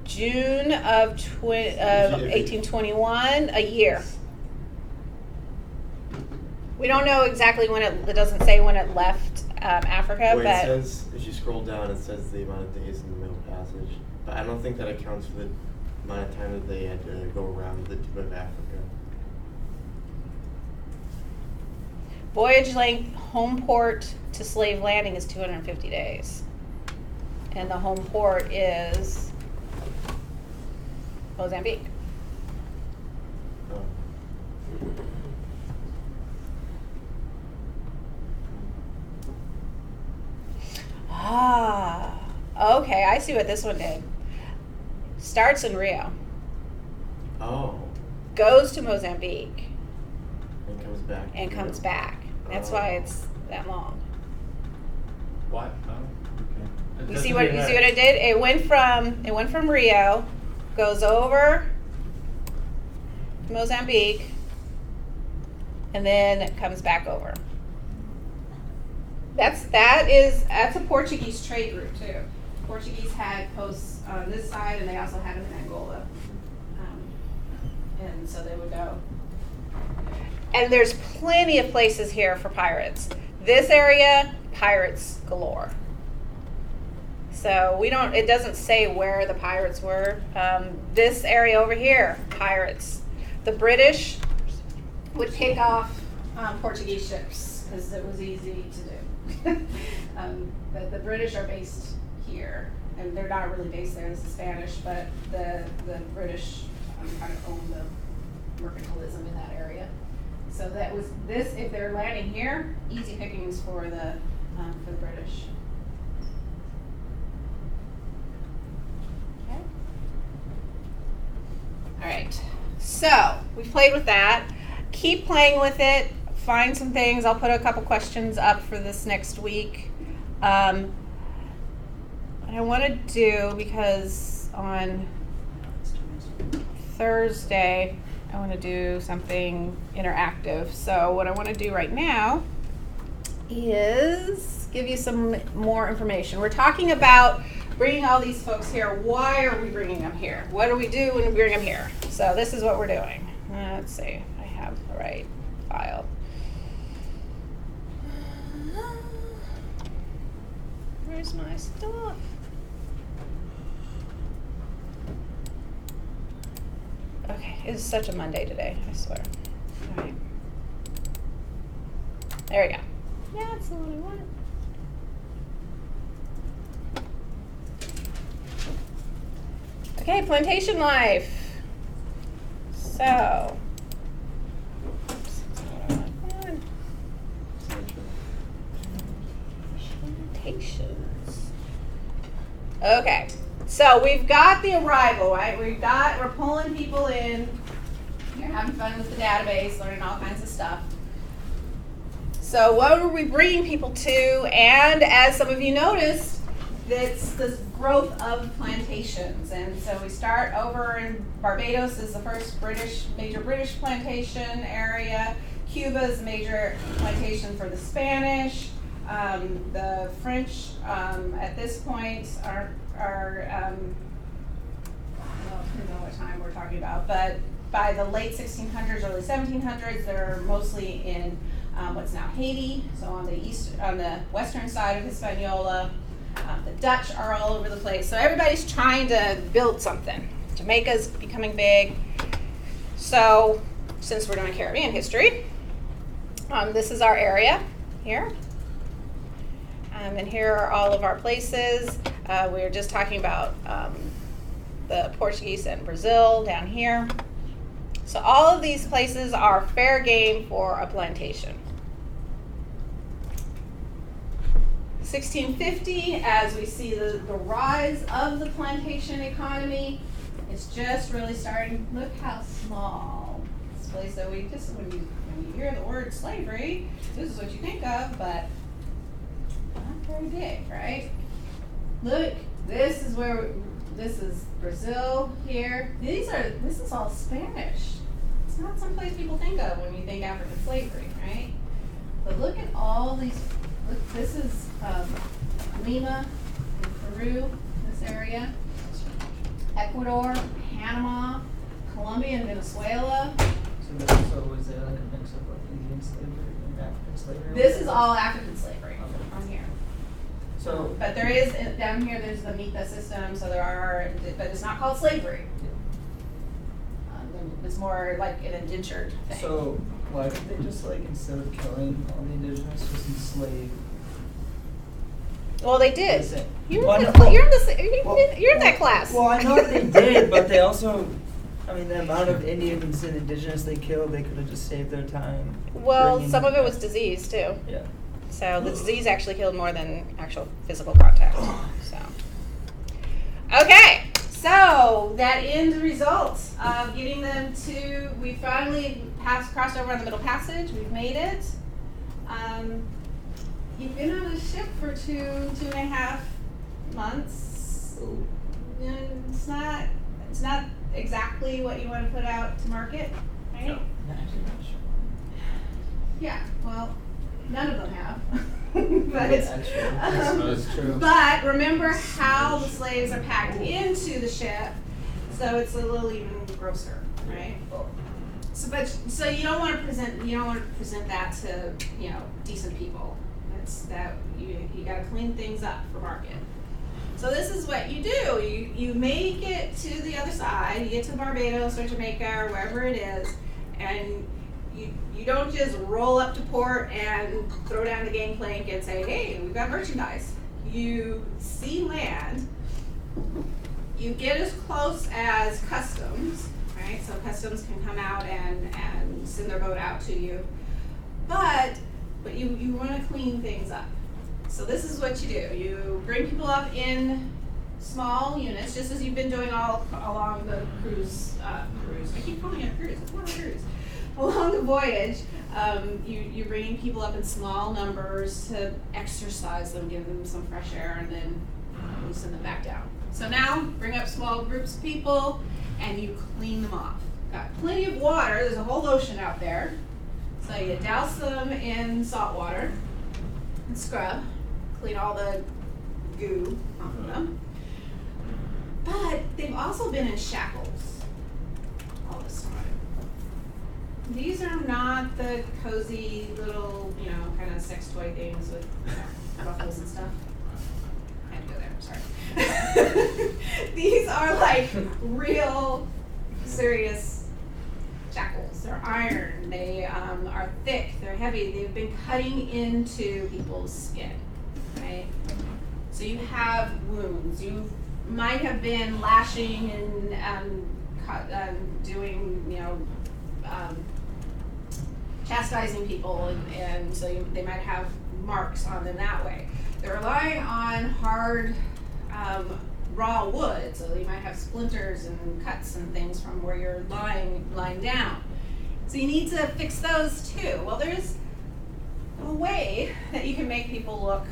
June of 1821, a year. We don't know exactly when it doesn't say when it left Africa, wait, but it says, if you scroll down, it says the amount of days in the Middle Passage. But I don't think that accounts for the amount of time that they had to go around the tip of Africa. voyage length home port to slave landing is 250 days. And the home port is Mozambique. Oh. Ah, okay, I see what this one did. Starts in Rio, Oh. goes to Mozambique, And comes back. and comes back. That's why it's that long. What? Oh, okay. You see what it did? It went from Rio, goes over to Mozambique, and then it comes back over. That's a Portuguese trade route too. Portuguese had posts on this side, and they also had them in Angola, and so they would go. And there's plenty of places here for pirates. This area, pirates galore. So it doesn't say where the pirates were. This area over here, pirates. The British would pick off Portuguese ships because it was easy to do. But the British are based here, and they're not really based there. This is Spanish, but the British kind of own the mercantilism in that area. So that was this. If they're landing here, easy pickings for the British. Okay. All right. So we've played with that. Keep playing with it. Find some things. I'll put a couple questions up for this next week. What I want to do, because on Thursday I want to do something interactive. So what I want to do right now is give you some more information. We're talking about bringing all these folks here. Why are we bringing them here? What do we do when we bring them here? So this is what we're doing. Let's see if I have the right file. Where's my stuff? Okay, it's such a Monday today, I swear. All right. There we go. Yeah, that's the one I want. Okay, plantation life. So, oops, that's not what I want. Plantations. Okay, so we've got the arrival, right? We're pulling people in. You're having fun with the database, learning all kinds of stuff. So what are we bringing people to? And as some of you noticed, it's this growth of plantations. And so we start over in Barbados is the first major British plantation area. Cuba is a major plantation for the Spanish. The French at this point are I don't know, depends on what time we're talking about, but by the late 1600s, early 1700s, they're mostly in what's now Haiti, so on the western side of Hispaniola. The Dutch are all over the place. So everybody's trying to build something. Jamaica's becoming big. So since we're doing Caribbean history, this is our area here. And here are all of our places. We were just talking about the Portuguese and Brazil down here. So all of these places are fair game for a plantation. 1650, as we see the rise of the plantation economy, it's just really starting. Look how small this place. So we just when you hear the word slavery, this is what you think of, but not very big, right? Look, this is Brazil here. This is all Spanish. It's not someplace people think of when you think African slavery, right? But look at all these. Look, this is Lima in Peru, this area. Ecuador, Panama, Colombia, and Venezuela. So was there like a mix of like Indian slavery and African slavery? This is all African slavery Okay. on here. So, But there is, down here, there's the MITA system, so there are, but it's not called slavery. It's more like an indentured thing. so why did they just like instead of killing all the indigenous, just enslave? Well, they did. Listen, You're well, in no, the, you're in the, well, you're in that class. Well, I know that they did, but they also, I mean, the amount of Indians and indigenous they killed, they could have just saved their time. Well, bringing some of it them was back. disease too. Yeah. So the disease actually killed more than actual physical contact. So, okay, so that ends the results of getting them to. We finally crossed over on the Middle Passage. We've made it. You've been on a ship for 2.5 months. And it's not exactly what you want to put out to market, right? No. Yeah, well, none of them have. But it's, That's true. That's true. but remember how the slaves are packed into the ship, so it's a little even grosser, right? So you don't want to present that to decent people. That's that you got to clean things up for market. So this is what you do. You make it to the other side. You get to Barbados or Jamaica or wherever it is, and you don't just roll up to port and throw down the gangplank and say, hey, we've got merchandise. You see land. You get as close as customs, right? So customs can come out and send their boat out to you. But you want to clean things up. So this is what you do. You bring people up in small units, just as you've been doing all along the cruise. I keep calling it a cruise. It's not a cruise. Along the voyage, you're bringing people up in small numbers to exercise them, give them some fresh air, and then you send them back down. So now, bring up small groups of people, and you clean them off. Got plenty of water. There's a whole ocean out there. So you douse them in salt water and scrub, clean all the goo off of them. But they've also been in shackles all this time. These are not the cozy little, kind of sex toy things with buckles and stuff. I had to go there, sorry. These are like real serious shackles. They're iron, they are thick, they're heavy, they've been cutting into people's skin, right? So you have wounds, you might have been lashing and doing, chastising people, and so they might have marks on them that way. They're relying on hard, raw wood, so you might have splinters and cuts and things from where you're lying down. So you need to fix those too. Well, there's a way that you can make people look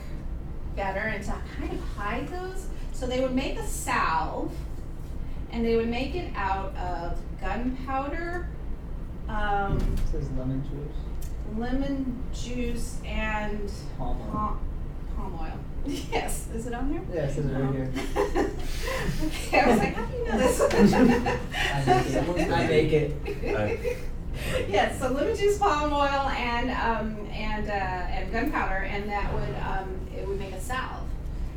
better and to kind of hide those. So they would make a salve, and they would make it out of gunpowder, It says lemon juice. and Palm oil. palm oil. Yes, is it on there? Yeah, it says it right here. Okay, I was like, how do you know this? I make it. Yes, so lemon juice, palm oil, and gunpowder, and that would it would make a salve,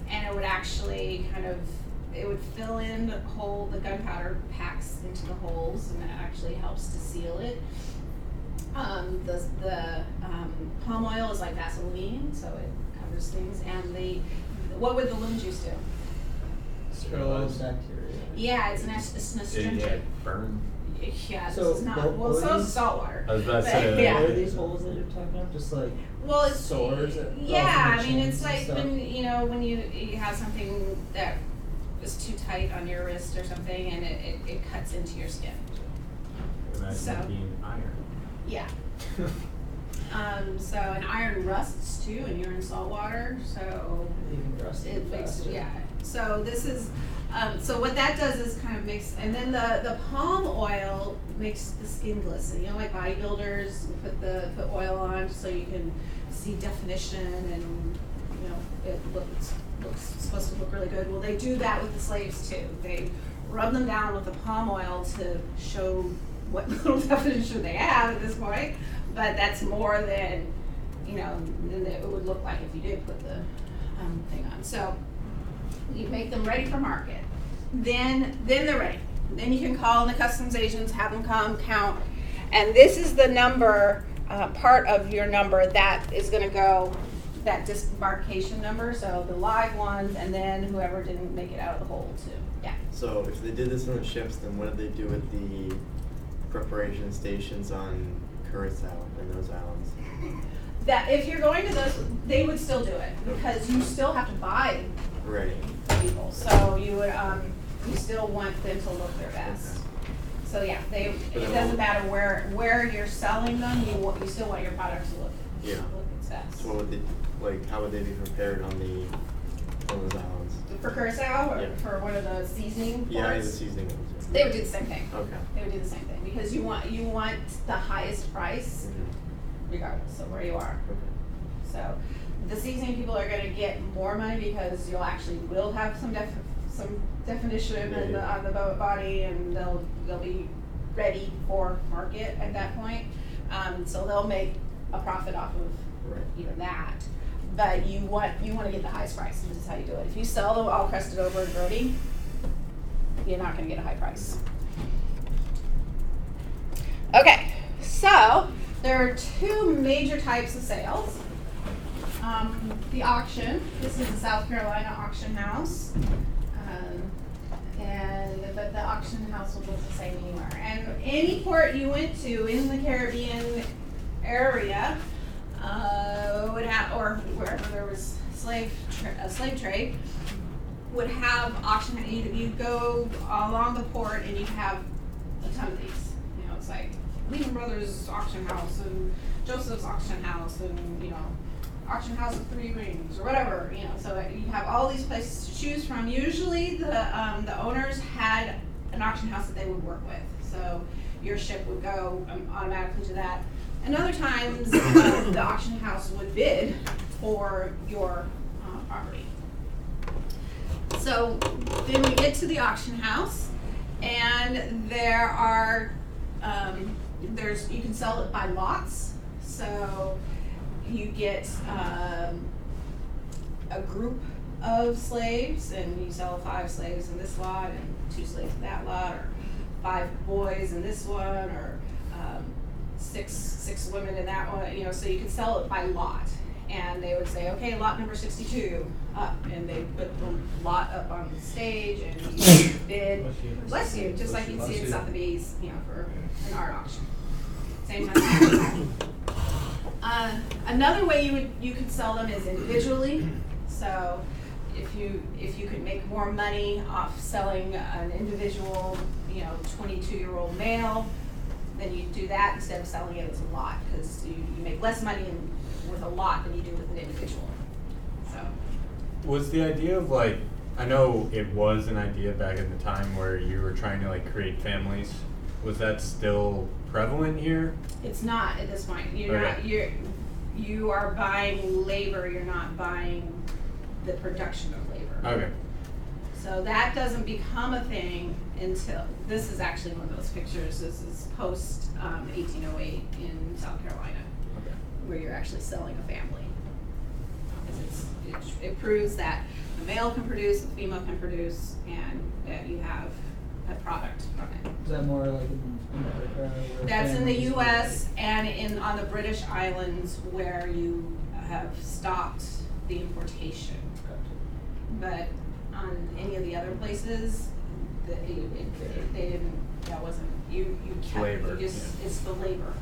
and it would actually it would fill in the gunpowder packs into the holes, and it actually helps to seal it. The palm oil is like Vaseline, so it covers things, and what would the lemon juice do? Sterilize bacteria. Yeah, it's an astringent. burn. Yeah, this So, is not, what- well, what so are is these- saltwater. I was about to But, say, yeah. What are these holes that you're talking about? Just like Well, it's sores that- oh, yeah. from I the mean, it's chains and like stuff? when you have something that is too tight on your wrist or something, and it cuts into your skin. imagine So- it being iron. Yeah. So and iron rusts too, and you're in salt water, so Even rusty it makes faster. yeah. So this is so what that does is kind of makes, and then the palm oil makes the skin glisten. You know, like bodybuilders put oil on so you can see definition, and you know it looks supposed to look really good. Well, they do that with the slaves too. They rub them down with the palm oil to show what little definition they have at this point, but that's more than than it would look like if you did put the thing on. So you make them ready for market. Then they're ready. Then you can call in the customs agents, have them come count, and this is the number, part of your number that is going to go, that disembarkation number. So the live ones, and then whoever didn't make it out of the hole too. Yeah. So if they did this on the ships, then what did they do with the preparation stations on Curacao and those islands? That if you're going to those, they would still do it because you still have to buy Right. people. So you would you still want them to look their best. Okay. So yeah, it But then doesn't what- matter where you're selling them. You still want your product to look Yeah. its best. So what would they how would they be prepared on those islands? For Curacao or Yeah. for one of the seasoning Yeah, ports, the seasoning ones. they would do the same thing. Okay. They would do the same thing because you want the highest price Mhm. regardless of where you are. Okay. So the seasoning people are going to get more money because you'll will have some definition in Yeah. on the boat body, and they'll be ready for market at that point. So they'll make a profit off of Right. even that. But you want to get the highest price. This is how you do it. If you sell them all crested over and grody, you're not going to get a high price. Okay, so there are two major types of sales. The auction. This is the South Carolina auction house, but the auction house will look the same anywhere. And any port you went to in the Caribbean area would have, or wherever there was slave trade, would have auction. You'd go along the port and you'd have a ton of these. You know, it's like Lehman Brothers auction house and Joseph's auction house and auction house of Three Rings or whatever. So that you have all these places to choose from. Usually the owners had an auction house that they would work with. So your ship would go automatically to that. And other times the auction house would bid for your property. So then we get to the auction house, and there are you can sell it by lots. So you get a group of slaves, and you sell 5 slaves in this lot and 2 slaves in that lot, or 5 boys in this one, or 6 women in that one. So you can sell it by lot. And they would say, okay, lot number 62 up, and they put the lot up on the stage, and you bid. Bless you, just like you'd see at Sotheby's, for an art auction. Same time. Another way you could sell them is individually. So if you could make more money off selling an individual, 22-year-old male, then you do that instead of selling it as a lot, because you make less money with a lot than you do with an individual. So Was the idea of I know it was an idea back in the time where you were trying to create families. Was that still prevalent here? it's not at this point. You are buying labor. You're not buying the production of labor. Okay. So that doesn't become a thing until, this is actually one of those pictures. This is post 1808 in South Carolina, Okay. where you're actually selling a family. Because it proves that the male can produce, the female can produce, and that you have a product from it. Is that more like in America? where That's in the families U.S. and on the British Islands, where you have stopped the importation. But on any of the other places, they didn't. That wasn't you kept, Labor, you just, yeah. it's the labor.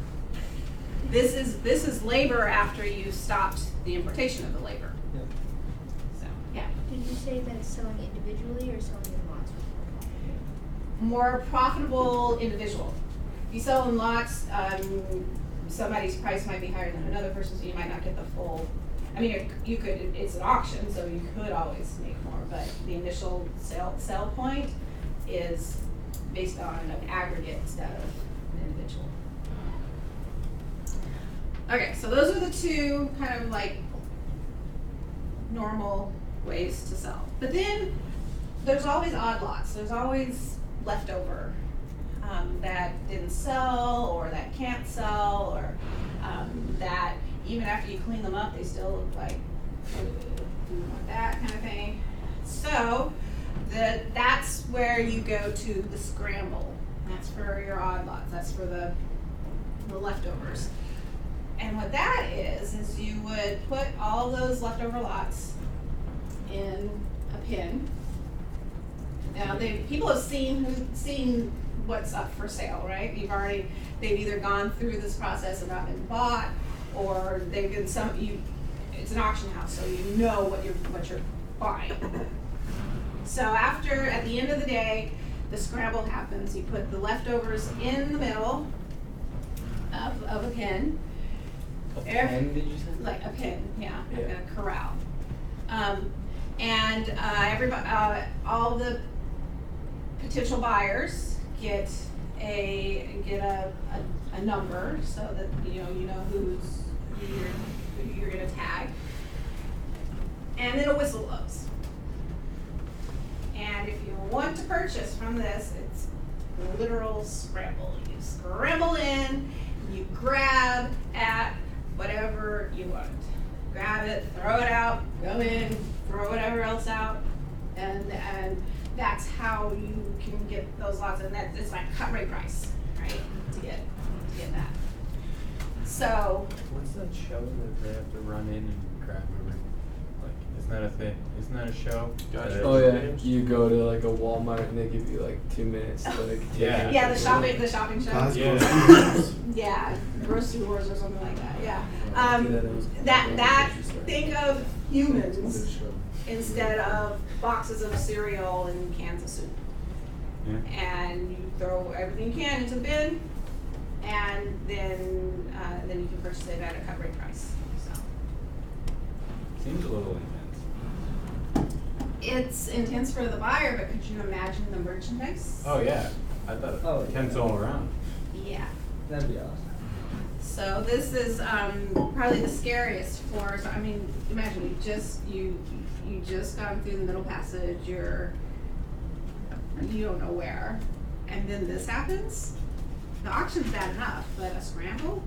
This is labor after you stopped the importation of the labor. Yeah. So, yeah. Did you say that selling individually or selling in lots was more profitable? More profitable individual. If you sell in lots, somebody's price might be higher than another person's, so you might not get the full. I mean, you could. It's an auction, so you could always make more, but the initial sell point is based on an aggregate instead of an individual. Okay, so those are the two kind of like normal ways to sell. But then there's always odd lots. There's always leftover that didn't sell or that can't sell or that even after you clean them up, they still look like that kind of thing. So that's where you go to the scramble. That's for your odd lots. That's for the leftovers. And what that is you would put all those leftover lots in a bin. Now, people have seen what's up for sale, right? They've either gone through this process and not been bought, or they've been it's an auction house, so you know what you're buying. So at the end of the day, the scramble happens. You put the leftovers in the middle of a bin. A pen, did you say? Like a pin, yeah, like Yeah. a corral. And everybody, all the potential buyers get a number so that you know who you're gonna tag. And then a whistle blows. And if you want to purchase from this, it's a literal scramble. You scramble in, you grab at whatever you want. Grab it, throw it out, go in, throw whatever else out, and that's how you can get those lots. And it's like cut rate price, right? To get that. So What's that show that they have to run in and grab everything? Like, isn't that a thing? Isn't that a show? Gotcha. Oh yeah, you go to like a Walmart and they give you like 2 minutes to like take Yeah. it. yeah, the shopping show. Costco. Yeah. Yeah, Grocery Wars or something like that. Yeah. That Think of humans instead of boxes of cereal and cans of soup. Yeah. And you throw everything you can into the bin, and then you can purchase it at a cut rate price. So Seems a little intense. it's intense for the buyer, but could you imagine the merchandise? Oh yeah, I thought it Oh, intense yeah. all around. Yeah. That'd be awesome. So this is probably the scariest for. So I mean, imagine you just gone through the Middle Passage. You don't know where, and then this happens. The auction's bad enough, but a scramble.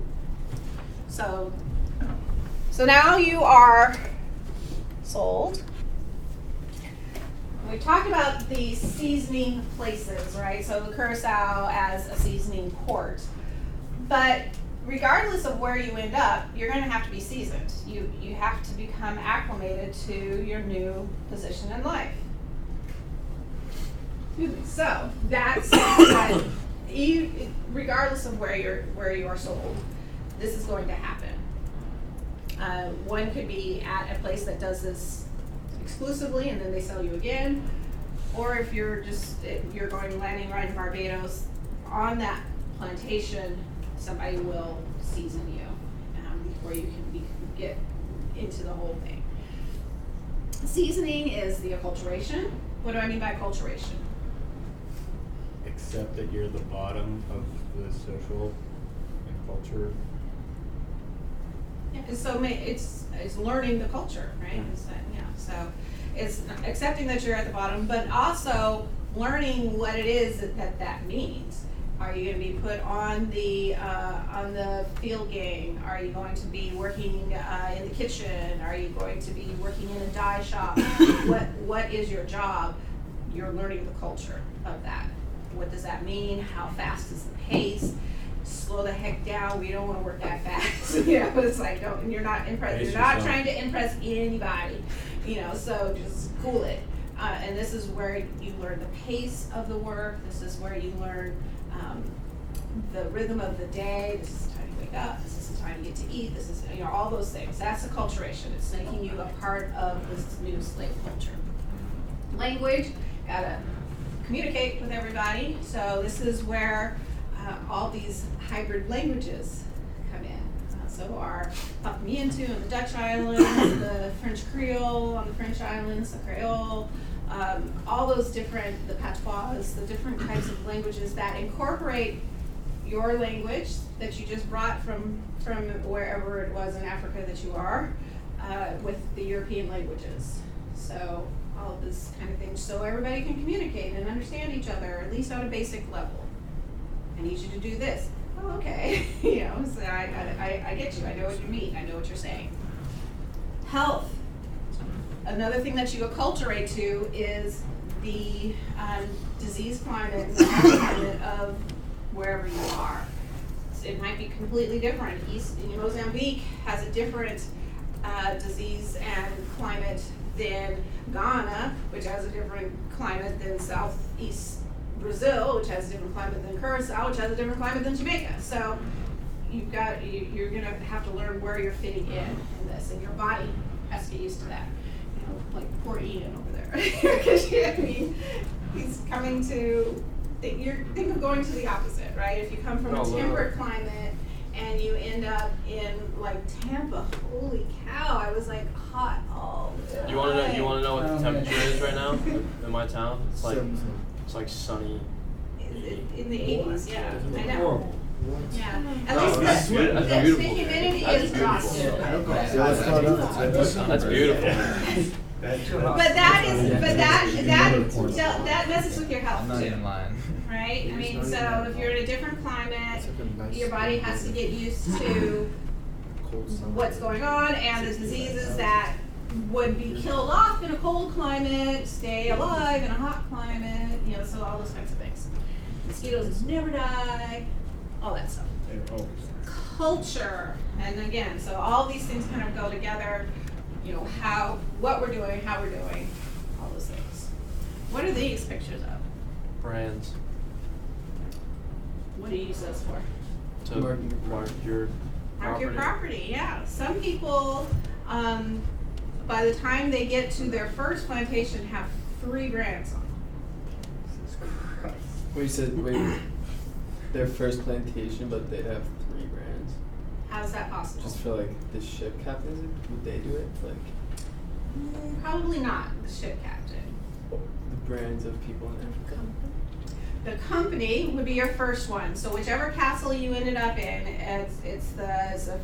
So now you are sold. We talked about the seasoning places, right? So the Curacao as a seasoning port, but regardless of where you end up, you're going to have to be seasoned. You have to become acclimated to your new position in life. So that's what regardless of where you are sold, this is going to happen. One could be at a place that does this exclusively, and then they sell you again, or if you're landing right in Barbados on that plantation, somebody will season you before you can get into the whole thing. Seasoning is the acculturation. What do I mean by acculturation? Accept that you're the bottom of the social and culture. Yeah, so it's learning the culture, right? Mhm. So it's accepting that you're at the bottom, but also learning what it is that means. Are you going to be put on the field gang? Are you going to be working in the kitchen? Are you going to be working in a dye shop? What is your job? You're learning the culture of that. What does that mean? How fast is the pace? Slow the heck down. We don't want to work that fast. It's like you're not impressed. You're not trying to impress anybody. So just cool it. And this is where you learn the pace of the work. This is where you learn the rhythm of the day. This is the time to wake up. This is the time to get to eat. This is, all those things. That's acculturation. It's making you a part of this new slave culture. Language, gotta communicate with everybody. So this is where all these hybrid languages come in. So our Papiamentu on the Dutch islands, the French Creole on the French islands, the Creole, all those different, the patois, the different types of languages that incorporate your language that you just brought from wherever it was in Africa that you are, with the European languages. So all of this kind of thing, so everybody can communicate and understand each other, at least on a basic level. I need you to do this. Oh, okay. So I get you. I know what you mean. I know what you're saying. Health. Another thing that you acculturate to is the disease climate and the health climate of wherever you are. So it might be completely different. Mozambique has a different disease and climate than Ghana, which has a different climate than Southeast Brazil, which has a different climate than Curacao, which has a different climate than Jamaica. So you're going to have to learn where you're fitting in this, and your body has to get used to that. Like poor Ian over there, because he's coming to. Think of going to the opposite, right? If you come from a temperate climate and you end up in like Tampa, holy cow! I was like hot all the time. You want to know what the temperature is right now in my town? It's like sunny. In the 80s, yeah. I know. Horrible. Yeah. No, At least that's beautiful. the humidity is dropping. That's beautiful. But that messes with your health too, right? I mean, so if you're in a different climate, your body has to get used to what's going on and the diseases that would be killed off in a cold climate, stay alive in a hot climate, so all those kinds of things. Mosquitoes never die, all that stuff. Culture, and again, so all these things kind of go together. What we're doing, how we're doing, all those things. What are these pictures of? Brands. What do you use those for? To mark your property, yeah. Some people, by the time they get to their first plantation, have 3 brands on them. We said their first plantation, but they'd have 3 brands. How's that possible? Just for the ship captains, would they do it? Probably not the ship captain. The brands of people in Africa. The company would be your first one. So whichever castle you ended up in, it's the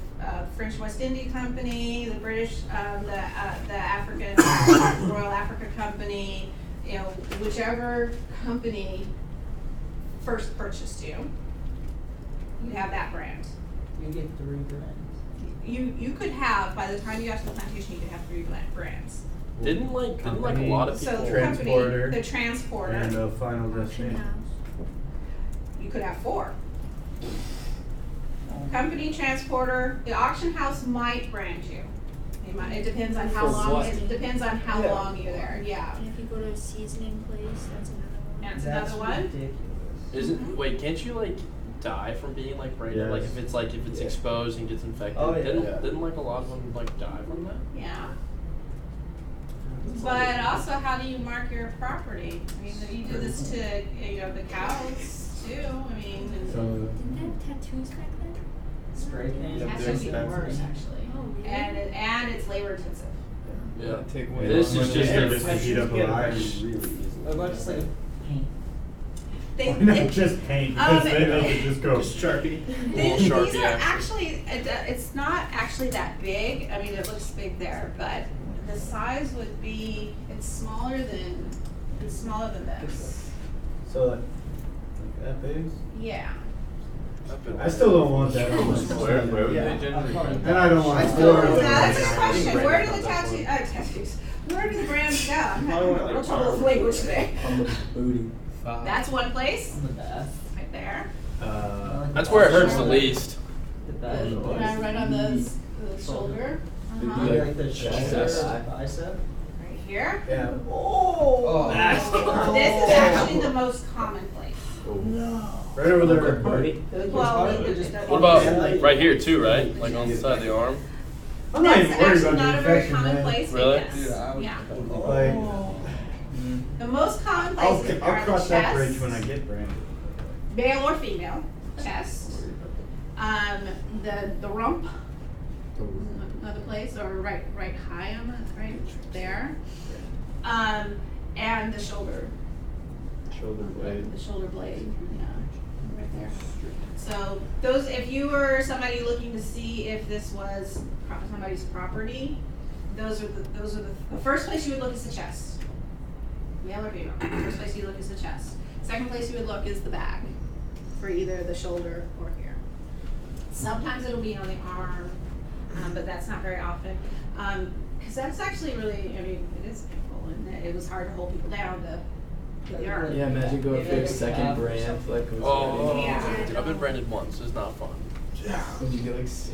French West India Company, the British, the African Royal Africa Company. Whichever company first purchased you, you have that brand. You get 3 brands. You could have, by the time you got to the plantation, you could have 3 brands. Didn't a lot of people. So the Transporter. company, the transporter, And a final Auction destination. house. you could have 4. Company, transporter, the auction house might brand you. It depends on how For long. what? It depends on how Yeah. long you're there. Yeah. And if you go to a seasoning place, that's another one. And it's That's another one. ridiculous. Wait, can't you die from being branded? Yes. If it's exposed and gets infected. Oh, yeah. Didn't a lot of them die from that? Yeah. But also, how do you mark your property? I mean, you do this to the cows too. I mean, Didn't they have tattoos back then? Spray paint. it's there's actually that. worse actually, Oh, really? and it's labor intensive. Yeah. Take away This the- is just Yeah, a- just to heat up a line. What about just like paint? They, Why not just paint? Because then they could just go. Sharpie. These Sharpie are action. actually, it's not actually that big. I mean, it looks big there, but the size would be, it's smaller than this. So like that big? Yeah. I still don't want that on my Where would Yeah, they generally I'll print? And I don't want I to still store don't- it. That's a good question. Brandon Where do the got that tattoos, where do the brands go? I'm Probably having went, a little like, trouble with language today. On the booty. That's one place, On the back. right there. That's where it hurts the least. The back. Yeah, right on the shoulder. It'd Uh-huh. be Maybe like like the chest. shoulder, bicep. Right here. Yeah. Oh. This is actually the most common place. No. Right over there. Well, What about right here too, right? Like on the side of the arm? I'm not That's even worried actually about the not a very infection, common man. place, but Really? yes. Dude, I would- Yeah. Like, The most common I'll, places I'll are the cross that bridge chest, when I get branded. male or female, chest, the rump, another place, or right high on the, right there, and the shoulder. Shoulder blade. The shoulder blade, yeah, right there. So those, if you were somebody looking to see if this was somebody's property, those are the first place you would look is the chest, male or female. First place you look is the chest. Second place you would look is the back, for either the shoulder or here. Sometimes it'll be on the arm, but that's not very often, because that's actually really, I mean, it is painful, and it was hard to hold people down to get the arm. Yeah, imagine going Yeah, fix yeah. second brand like was Oh, Yeah. dude, I've been branded once. It's not fun. Would you get like sick?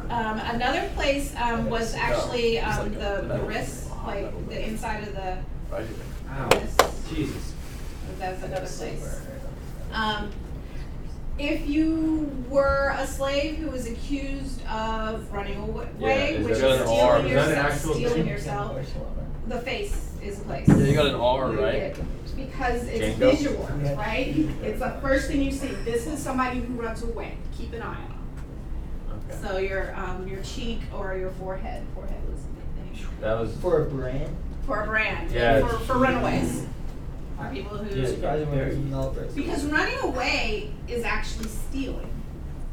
Another place was actually It's like the metal- wrist, like the inside of the Right here. wrist. Jesus. That's another place. If you were a slave who was accused of running away, Yeah, is which is that an R? stealing Is that an yourself, actual stealing thing? yourself, the face is a place. Yeah, you got an R, right? Because it's Django? visual, right? It's the first thing you see. This is somebody who runs away. Keep an eye on them. Okay. So your cheek or your forehead. Forehead was the big thing. That was. For a brand? For a brand. Yeah. For runaways. For people who. Yeah. Surprising when it's melt it. Because running away is actually stealing.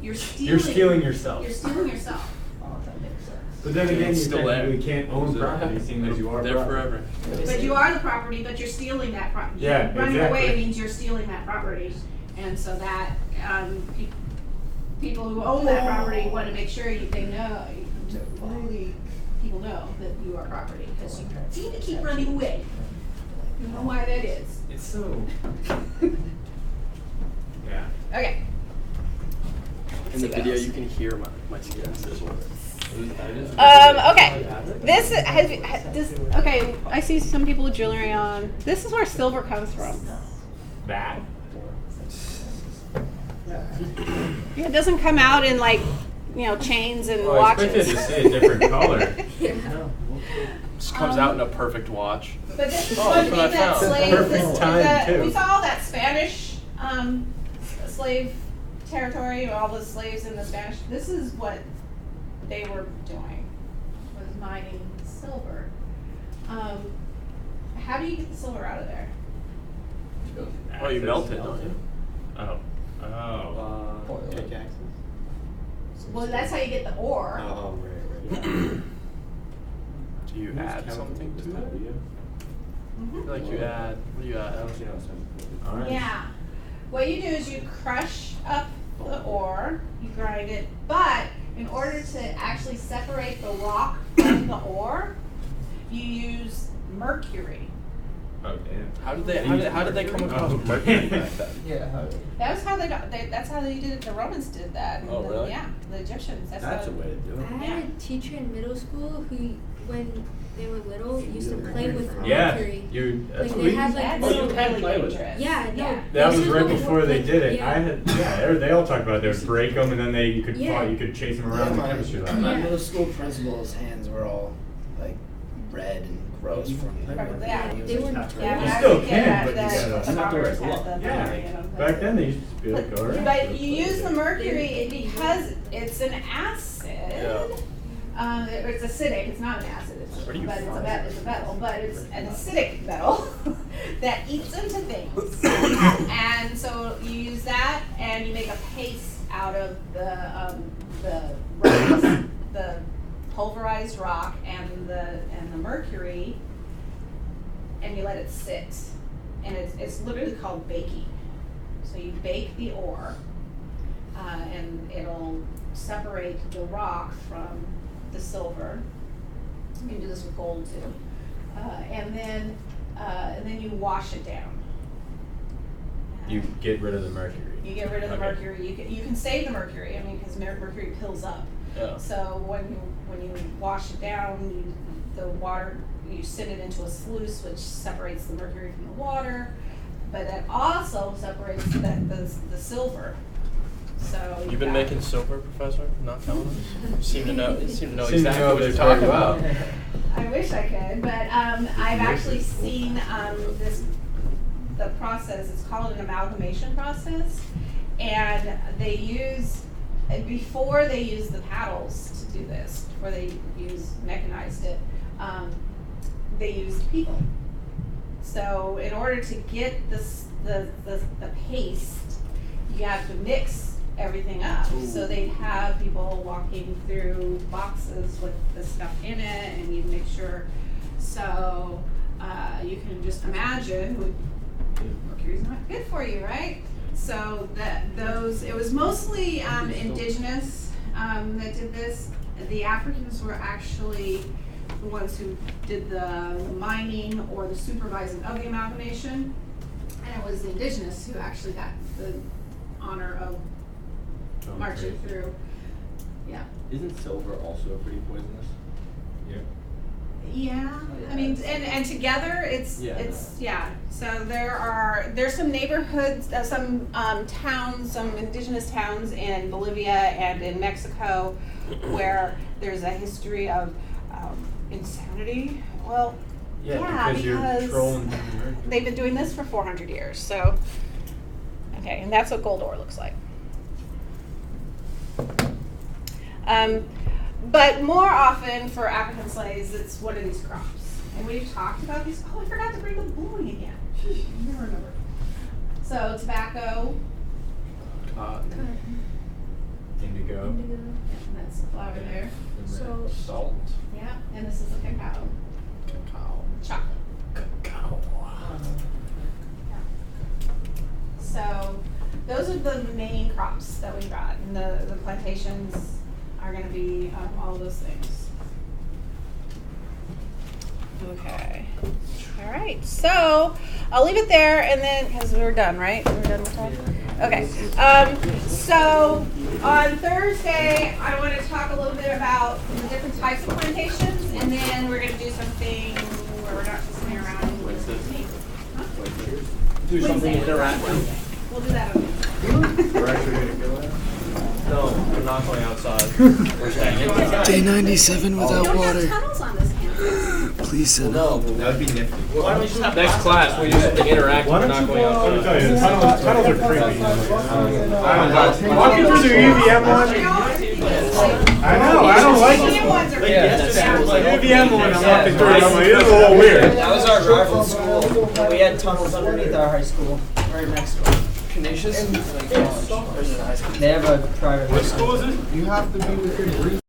You're stealing. You're stealing yourself. You're stealing yourself. Oh, that makes sense. But then again, you It's still there. technically can't own property, seeing as you are There property. forever. But you are the property, but you're stealing that property. Yeah, Running away exactly. means you're stealing that property. And so that, people who own that property want to make sure they know, really, people know that you are property, because you seem to keep running away. You know why that is. It's so. Yeah. Okay. In the video, you can hear my skin sizzle. Okay. Okay, I see some people with jewelry on. This is where silver comes from. That. Yeah, it doesn't come out in like, chains and Oh, I watches. expected to see a different color. Just comes out in a perfect watch. But this is Oh, one that's thing what I that found. slaves, Perfect time, too. we saw all that Spanish slave territory, all the slaves in the Spanish. This is what they were doing, was mining silver. How do you get the silver out of there? Oh, you melt it, don't you? Oh. Oh. Pickaxes. Well, that's how you get the ore. Oh, right. Do you add something to it? Mhm. Like you add, what do you add? All right. Yeah. What you do is you crush up the ore, you grind it, but in order to actually separate the rock from the ore, you use mercury. Oh, damn. How did they come across mercury back then? Yeah, how do That's how that's how they did it. The Romans did that. Oh, really? Yeah, the Egyptians. That's That's how, a way to do I it. had a teacher in middle school who, when they were little, used to play with Yeah. mercury. You. That's Like what they we. had like That's little. really play with it. dangerous. Yeah, no. Yeah. That this was is right what- before they did it. yeah. I had. Yeah. They all talked about it. They would break them and then you could Yeah. you could chase them around the chemistry lab. Yeah. middle school principal's hands were all like red and gross from Yeah, they were- Yeah, You when I still was a kid, can, but the you gotta- the farmers had the Yeah. mercury in them. Back then they used to be like, alright. But you use the mercury because it's an acid. Yeah. It's acidic. It's not an acid. Where do you But it's find it's a metal. But it's an acidic metal that eats into things. And so you use that, and you make a paste out of the rocks, the pulverized rock, and the mercury, and you let it sit. And it's literally called baking. So you bake the ore, and it'll separate the rock from the silver. You can do this with gold too. And then you wash it down. You get rid of the mercury. You get rid of the Okay. mercury. You can save the mercury. I mean, because mercury pills up. Yeah. So when you wash it down, you sit it into a sluice which separates the mercury from the water. but it also separates the silver. So You've been making silver, Professor? Not telling us. You seem to know. You seem to know Seem to exactly know what you're this talking very well. about. I wish I could, but I've actually seen the process. It's called an amalgamation process, and they use before they use the paddles to do this, before they mechanized it. They used people. So in order to get the paste, you have to mix everything up. So they'd have people walking through boxes with the stuff in it, and you'd make sure. So you can just imagine, mercury's not good for you, right? So it was mostly indigenous that did this. The Africans were actually the ones who did the mining or the supervising of the amalgamation, and it was the indigenous who actually got the honor of marching through. Yeah. Isn't silver also pretty poisonous? Yeah, I mean, and together it's. So there's some neighborhoods, some towns, some indigenous towns in Bolivia and in Mexico, where there's a history of insanity. Well, because you're trolling down the mercury. they've been doing this for 400 years. So, okay, and that's what gold ore looks like. But more often for African slaves, it's one of these crops. And we've talked about these. Oh, I forgot to bring the bowling again. I never remember. So tobacco. Cotton. Indigo. And that's the flour there. So Salt. Yeah, and this is the cacao. Cacao. Chocolate. Cacao. So those are the main crops that we got. And the plantations are going to be all those things. Okay. All right. So I'll leave it there, and then because we're done, right? We're done with time. Okay. So on Thursday, I want to talk a little bit about the different types of plantations, and then we're going to do something where we're not just sitting around. Do something interactive. We'll do that on Wednesday. We're actually going to go out. No, we're not going outside. We're staying inside. Day 97 We without don't have water. tunnels on this campus. Please send No, help. That would be nifty. why don't we just have next class? We do something interactive. We're not going outside. Let me tell you, tunnels are creepy. Walking through the UVM one. I know, I don't like it. Museum ones are UVM one, I'm walking through it, I'm like, this is a little weird. That was our rival school. We had tunnels underneath our high school, right next to it. Canisius? They have a private. What school is it? You have to be within reach